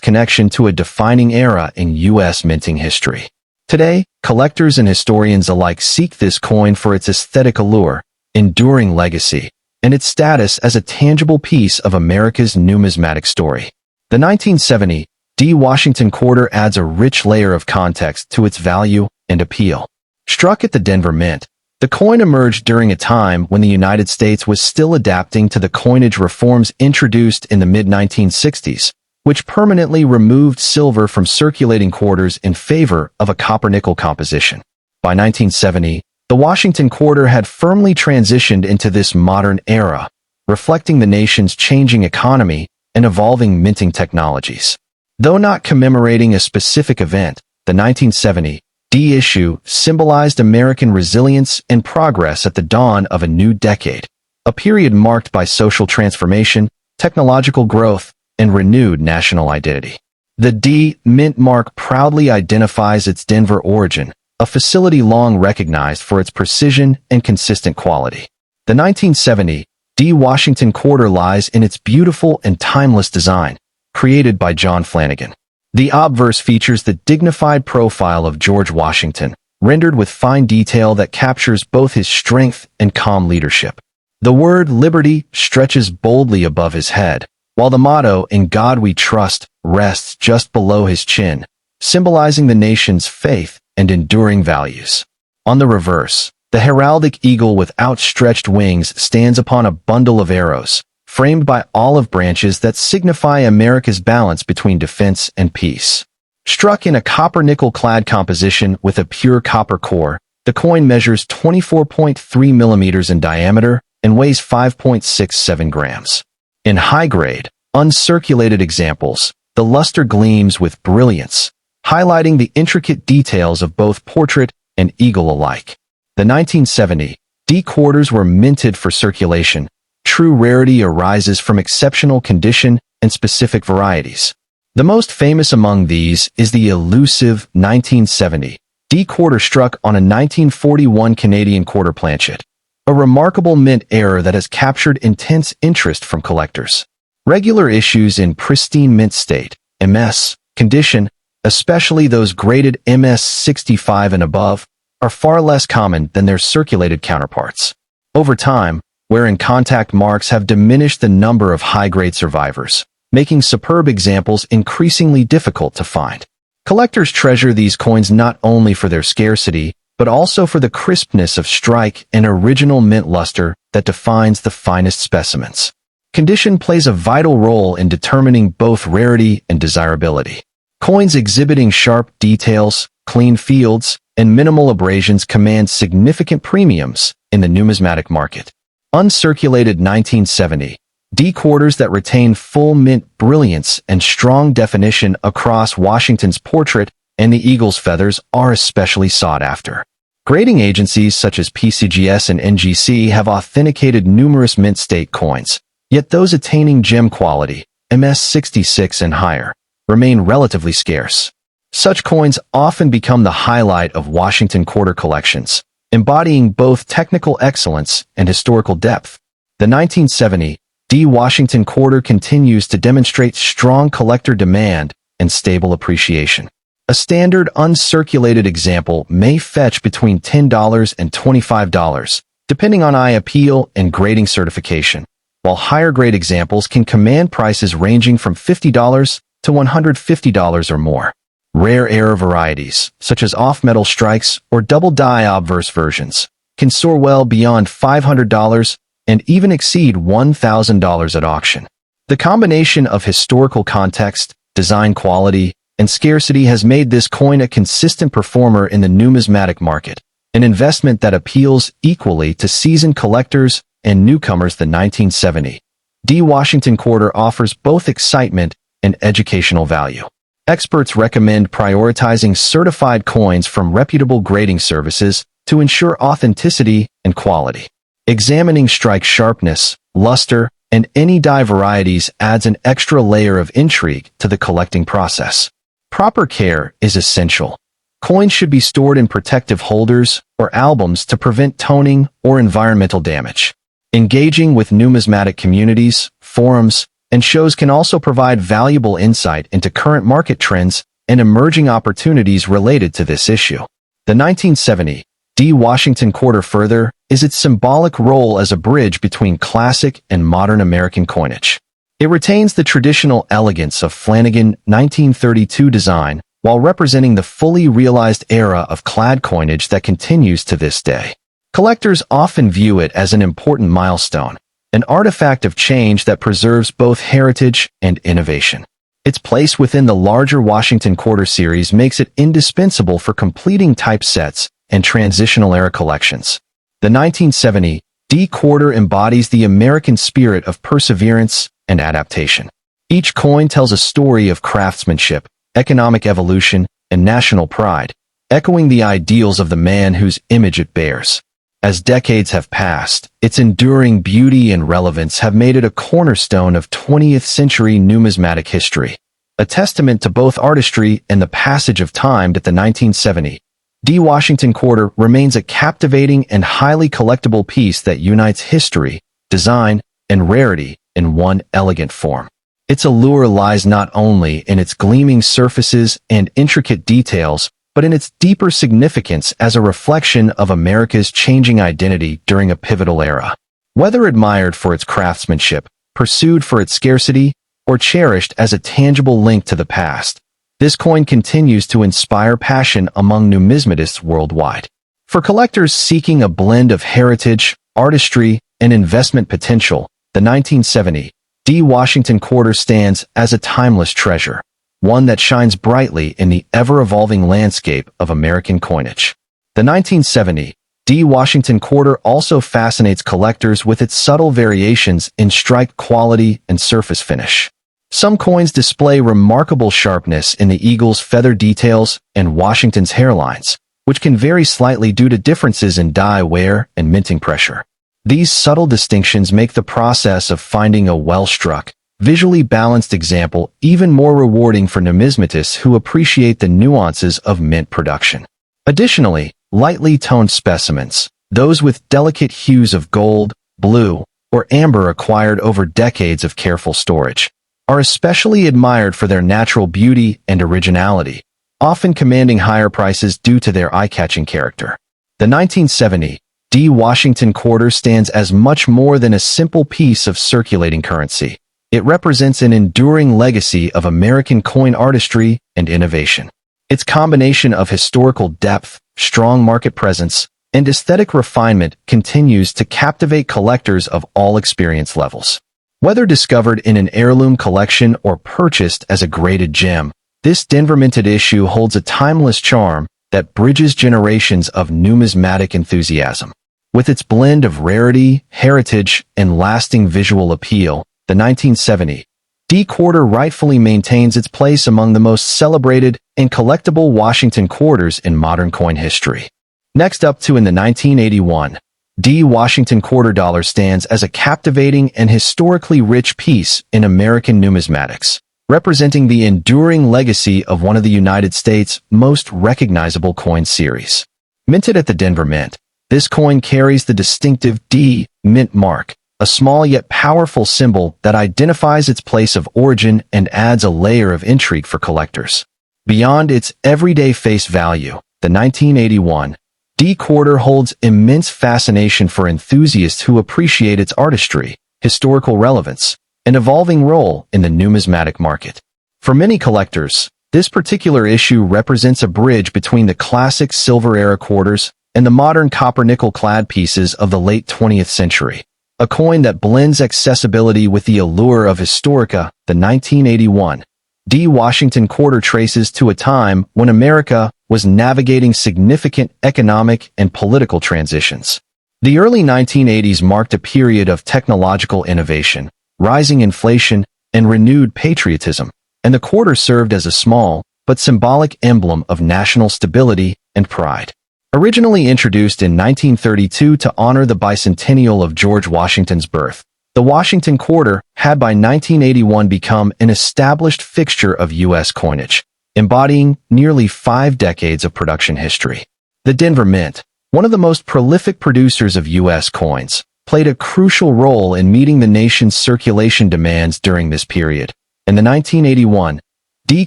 connection to a defining era in U.S. minting history. Today, collectors and historians alike seek this coin for its aesthetic allure, enduring legacy, and its status as a tangible piece of America's numismatic story. The 1970 D Washington quarter adds a rich layer of context to its value and appeal. Struck at the Denver Mint, the coin emerged during a time when the United States was still adapting to the coinage reforms introduced in the mid-1960s, which permanently removed silver from circulating quarters in favor of a copper-nickel composition. By 1970, the Washington quarter had firmly transitioned into this modern era, reflecting the nation's changing economy and evolving minting technologies. Though not commemorating a specific event, the 1970 D issue symbolized American resilience and progress at the dawn of a new decade, a period marked by social transformation, technological growth, and renewed national identity. The D Mint mark proudly identifies its Denver origin, a facility long recognized for its precision and consistent quality. The 1970 D Washington quarter lies in its beautiful and timeless design, created by John Flanagan. The obverse features the dignified profile of George Washington, rendered with fine detail that captures both his strength and calm leadership. The word liberty stretches boldly above his head, while the motto, "In God We Trust," rests just below his chin, symbolizing the nation's faith and enduring values. On the reverse, the heraldic eagle with outstretched wings stands upon a bundle of arrows, framed by olive branches that signify America's balance between defense and peace. Struck in a copper-nickel-clad composition with a pure copper core, the coin measures 24.3 millimeters in diameter and weighs 5.67 grams. In high-grade, uncirculated examples, the luster gleams with brilliance, highlighting the intricate details of both portrait and eagle alike. The 1970 D quarters were minted for circulation. True rarity arises from exceptional condition and specific varieties. The most famous among these is the elusive 1970 D quarter struck on a 1941 Canadian quarter planchet, a remarkable mint error that has captured intense interest from collectors. Regular issues in pristine mint state, MS, condition, especially those graded MS 65 and above, are far less common than their circulated counterparts. Over time, wear and contact marks have diminished the number of high-grade survivors, making superb examples increasingly difficult to find. Collectors treasure these coins not only for their scarcity, but also for the crispness of strike and original mint luster that defines the finest specimens. Condition plays a vital role in determining both rarity and desirability. Coins exhibiting sharp details, clean fields, and minimal abrasions command significant premiums in the numismatic market. Uncirculated 1970 D quarters that retain full mint brilliance and strong definition across Washington's portrait and the eagle's feathers are especially sought after. Grading agencies such as PCGS and NGC have authenticated numerous mint state coins, yet those attaining gem quality, MS66 and higher, remain relatively scarce. Such coins often become the highlight of Washington quarter collections, embodying both technical excellence and historical depth. The 1970 D Washington quarter continues to demonstrate strong collector demand and stable appreciation. A standard uncirculated example may fetch between $10 and $25, depending on eye appeal and grading certification, while higher-grade examples can command prices ranging from $50 to $150 or more. Rare error varieties, such as off-metal strikes or double-die obverse versions, can soar well beyond $500 and even exceed $1,000 at auction. The combination of historical context, design quality, and scarcity has made this coin a consistent performer in the numismatic market, an investment that appeals equally to seasoned collectors and newcomers. The 1970 D Washington quarter offers both excitement and educational value. Experts recommend prioritizing certified coins from reputable grading services to ensure authenticity and quality. Examining strike sharpness, luster, and any die varieties adds an extra layer of intrigue to the collecting process. Proper care is essential. Coins should be stored in protective holders or albums to prevent toning or environmental damage. Engaging with numismatic communities, forums, and shows can also provide valuable insight into current market trends and emerging opportunities related to this issue. The 1970 D Washington quarter further is its symbolic role as a bridge between classic and modern American coinage. It retains the traditional elegance of Flanagan 1932 design while representing the fully realized era of clad coinage that continues to this day. Collectors often view it as an important milestone, an artifact of change that preserves both heritage and innovation. Its place within the larger Washington quarter series makes it indispensable for completing typesets and transitional-era collections. The 1970 D quarter embodies the American spirit of perseverance and adaptation. Each coin tells a story of craftsmanship, economic evolution, and national pride, echoing the ideals of the man whose image it bears. As decades have passed, its enduring beauty and relevance have made it a cornerstone of 20th-century numismatic history, a testament to both artistry and the passage of time. That the 1970 D Washington quarter remains a captivating and highly collectible piece that unites history, design, and rarity in one elegant form. Its allure lies not only in its gleaming surfaces and intricate details, but in its deeper significance as a reflection of America's changing identity during a pivotal era. Whether admired for its craftsmanship, pursued for its scarcity, or cherished as a tangible link to the past, this coin continues to inspire passion among numismatists worldwide. For collectors seeking a blend of heritage, artistry, and investment potential, the 1970 D Washington quarter stands as a timeless treasure, one that shines brightly in the ever-evolving landscape of American coinage. The 1970 D Washington quarter also fascinates collectors with its subtle variations in strike quality and surface finish. Some coins display remarkable sharpness in the eagle's feather details and Washington's hairlines, which can vary slightly due to differences in die wear and minting pressure. These subtle distinctions make the process of finding a well-struck, visually balanced example even more rewarding for numismatists who appreciate the nuances of mint production. Additionally, lightly toned specimens, those with delicate hues of gold, blue, or amber acquired over decades of careful storage, are especially admired for their natural beauty and originality, often commanding higher prices due to their eye-catching character. The 1970 D. Washington quarter stands as much more than a simple piece of circulating currency. It represents an enduring legacy of American coin artistry and innovation. Its combination of historical depth, strong market presence, and aesthetic refinement continues to captivate collectors of all experience levels. Whether discovered in an heirloom collection or purchased as a graded gem, this Denver minted issue holds a timeless charm that bridges generations of numismatic enthusiasm. With its blend of rarity, heritage, and lasting visual appeal, the 1970 D quarter rightfully maintains its place among the most celebrated and collectible Washington quarters in modern coin history. Next up in the 1981 D Washington quarter dollar stands as a captivating and historically rich piece in American numismatics, representing the enduring legacy of one of the United States' most recognizable coin series. Minted at the Denver Mint, this coin carries the distinctive D Mint mark, a small yet powerful symbol that identifies its place of origin and adds a layer of intrigue for collectors. Beyond its everyday face value, the 1981 D quarter holds immense fascination for enthusiasts who appreciate its artistry, historical relevance, and evolving role in the numismatic market. For many collectors, this particular issue represents a bridge between the classic silver-era quarters and the modern copper-nickel-clad pieces of the late 20th century. A coin that blends accessibility with the allure of Historica, the 1981 D Washington quarter traces to a time when America was navigating significant economic and political transitions. The early 1980s marked a period of technological innovation, rising inflation, and renewed patriotism, and the quarter served as a small but symbolic emblem of national stability and pride. Originally introduced in 1932 to honor the bicentennial of George Washington's birth, the Washington quarter had by 1981 become an established fixture of U.S. coinage, embodying nearly 5 decades of production history. The Denver Mint, one of the most prolific producers of U.S. coins, played a crucial role in meeting the nation's circulation demands during this period, and the 1981 D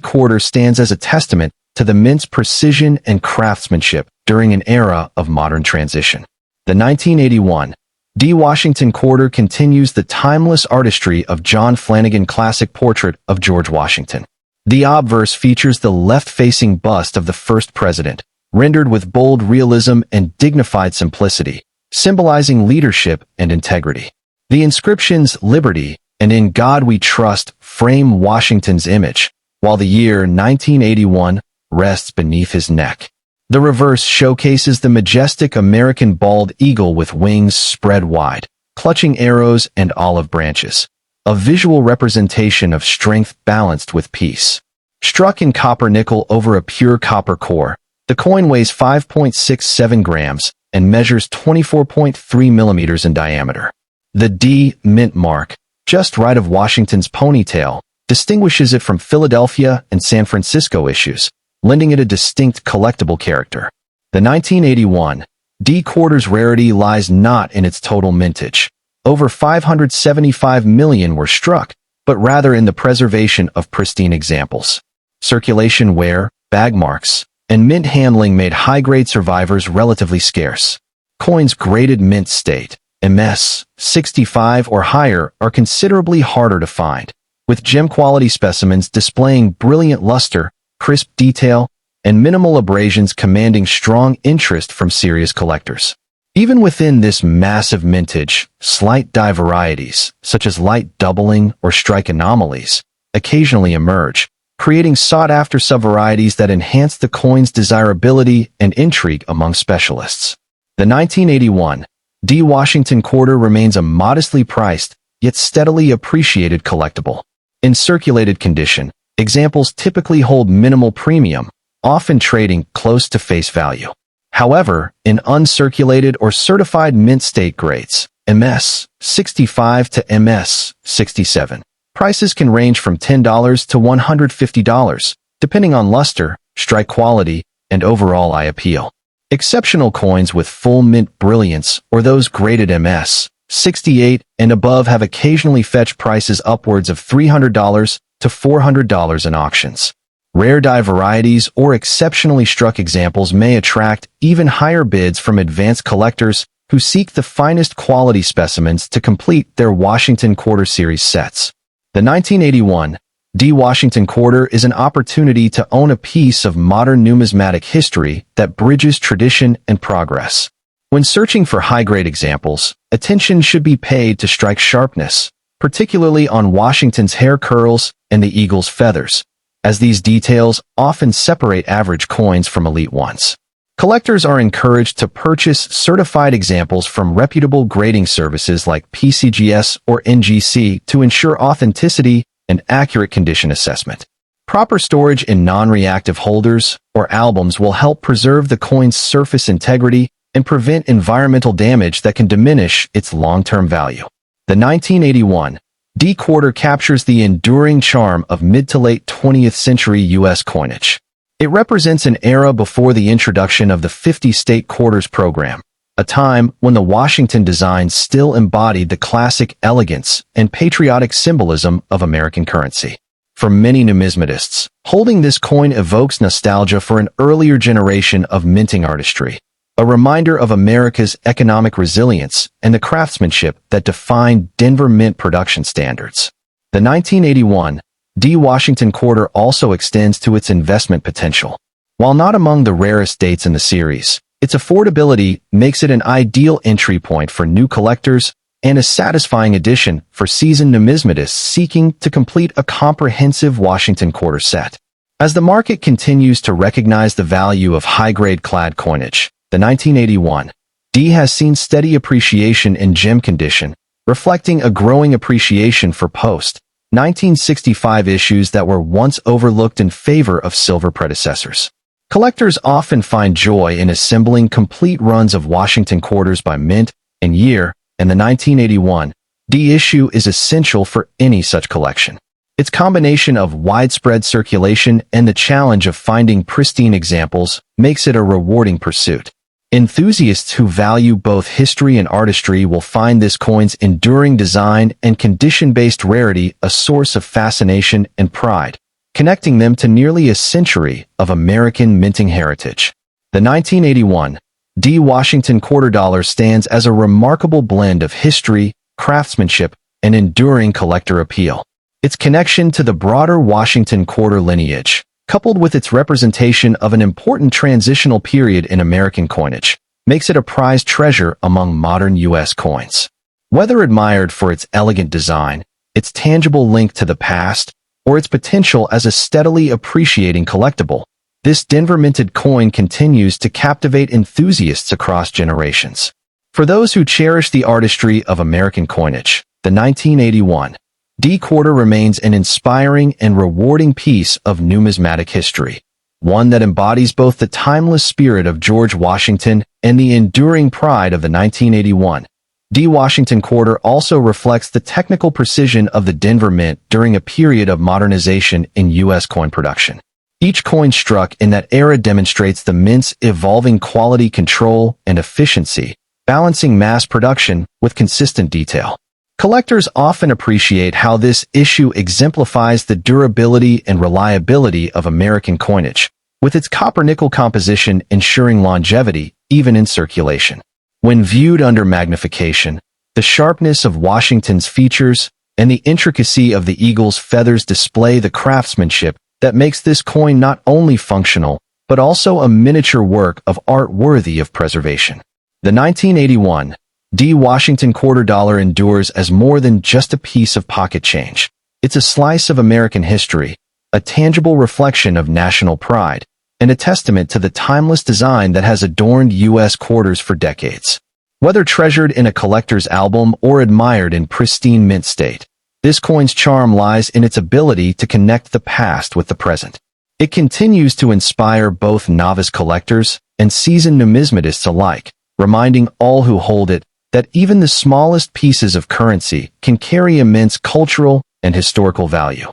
quarter stands as a testament to the Mint's precision and craftsmanship during an era of modern transition. The 1981 D Washington quarter continues the timeless artistry of John Flanagan's classic portrait of George Washington. The obverse features the left-facing bust of the first president, rendered with bold realism and dignified simplicity, symbolizing leadership and integrity. The inscriptions "Liberty" and "In God We Trust" frame Washington's image, while the year 1981 rests beneath his neck. The reverse showcases the majestic American bald eagle with wings spread wide, clutching arrows and olive branches, a visual representation of strength balanced with peace. Struck in copper-nickel over a pure copper core, the coin weighs 5.67 grams and measures 24.3 millimeters in diameter. The D Mint mark, just right of Washington's ponytail, distinguishes it from Philadelphia and San Francisco issues, lending it a distinct collectible character. The 1981 D quarter's rarity lies not in its total mintage. Over 575 million were struck, but rather in the preservation of pristine examples. Circulation wear, bag marks, and mint handling made high-grade survivors relatively scarce. Coins graded mint state, MS, 65 or higher, are considerably harder to find, with gem-quality specimens displaying brilliant luster, crisp detail, and minimal abrasions commanding strong interest from serious collectors. Even within this massive mintage, slight die varieties, such as light doubling or strike anomalies, occasionally emerge, creating sought-after subvarieties that enhance the coin's desirability and intrigue among specialists. The 1981 D Washington quarter remains a modestly priced, yet steadily appreciated collectible. In circulated condition, examples typically hold minimal premium, often trading close to face value. However, in uncirculated or certified mint state grades, MS 65 to MS 67, prices can range from $10 to $150, depending on luster, strike quality, and overall eye appeal. Exceptional coins with full mint brilliance, or those graded MS 68 and above, have occasionally fetched prices upwards of $300 to $400 in auctions. Rare die varieties or exceptionally struck examples may attract even higher bids from advanced collectors who seek the finest quality specimens to complete their Washington Quarter Series sets. The 1981 D Washington Quarter is an opportunity to own a piece of modern numismatic history that bridges tradition and progress. When searching for high-grade examples, attention should be paid to strike sharpness, particularly on Washington's hair curls and the eagle's feathers, as these details often separate average coins from elite ones. Collectors are encouraged to purchase certified examples from reputable grading services like PCGS or NGC to ensure authenticity and accurate condition assessment. Proper storage in non-reactive holders or albums will help preserve the coin's surface integrity and prevent environmental damage that can diminish its long-term value. The 1981 D Quarter captures the enduring charm of mid to late 20th century U.S. coinage. It represents an era before the introduction of the 50-state quarters program, a time when the Washington design still embodied the classic elegance and patriotic symbolism of American currency. For many numismatists, holding this coin evokes nostalgia for an earlier generation of minting artistry, a reminder of America's economic resilience and the craftsmanship that defined Denver mint production standards. The 1981 D Washington Quarter also extends to its investment potential. While not among the rarest dates in the series, its affordability makes it an ideal entry point for new collectors and a satisfying addition for seasoned numismatists seeking to complete a comprehensive Washington Quarter set. As the market continues to recognize the value of high-grade clad coinage, the 1981 D has seen steady appreciation in gem condition, reflecting a growing appreciation for post-1965 issues that were once overlooked in favor of silver predecessors. Collectors often find joy in assembling complete runs of Washington Quarters by mint and year, and the 1981 D issue is essential for any such collection. Its combination of widespread circulation and the challenge of finding pristine examples makes it a rewarding pursuit. Enthusiasts who value both history and artistry will find this coin's enduring design and condition-based rarity a source of fascination and pride, connecting them to nearly a century of American minting heritage. The 1981 D Washington Quarter Dollar stands as a remarkable blend of history, craftsmanship, and enduring collector appeal. Its connection to the broader Washington Quarter lineage, coupled with its representation of an important transitional period in American coinage, makes it a prized treasure among modern U.S. coins. Whether admired for its elegant design, its tangible link to the past, or its potential as a steadily appreciating collectible, this Denver-minted coin continues to captivate enthusiasts across generations. For those who cherish the artistry of American coinage, the 1981 D Quarter remains an inspiring and rewarding piece of numismatic history, one that embodies both the timeless spirit of George Washington and the enduring pride of the 1981 D Washington Quarter. Also reflects the technical precision of the Denver Mint during a period of modernization in U.S. coin production. Each coin struck in that era demonstrates the mint's evolving quality control and efficiency, balancing mass production with consistent detail. Collectors often appreciate how this issue exemplifies the durability and reliability of American coinage, with its copper-nickel composition ensuring longevity even in circulation. When viewed under magnification, the sharpness of Washington's features and the intricacy of the eagle's feathers display the craftsmanship that makes this coin not only functional, but also a miniature work of art worthy of preservation. The 1981 D Washington Quarter Dollar endures as more than just a piece of pocket change. It's a slice of American history, a tangible reflection of national pride, and a testament to the timeless design that has adorned U.S. quarters for decades. Whether treasured in a collector's album or admired in pristine mint state, this coin's charm lies in its ability to connect the past with the present. It continues to inspire both novice collectors and seasoned numismatists alike, reminding all who hold it that even the smallest pieces of currency can carry immense cultural and historical value.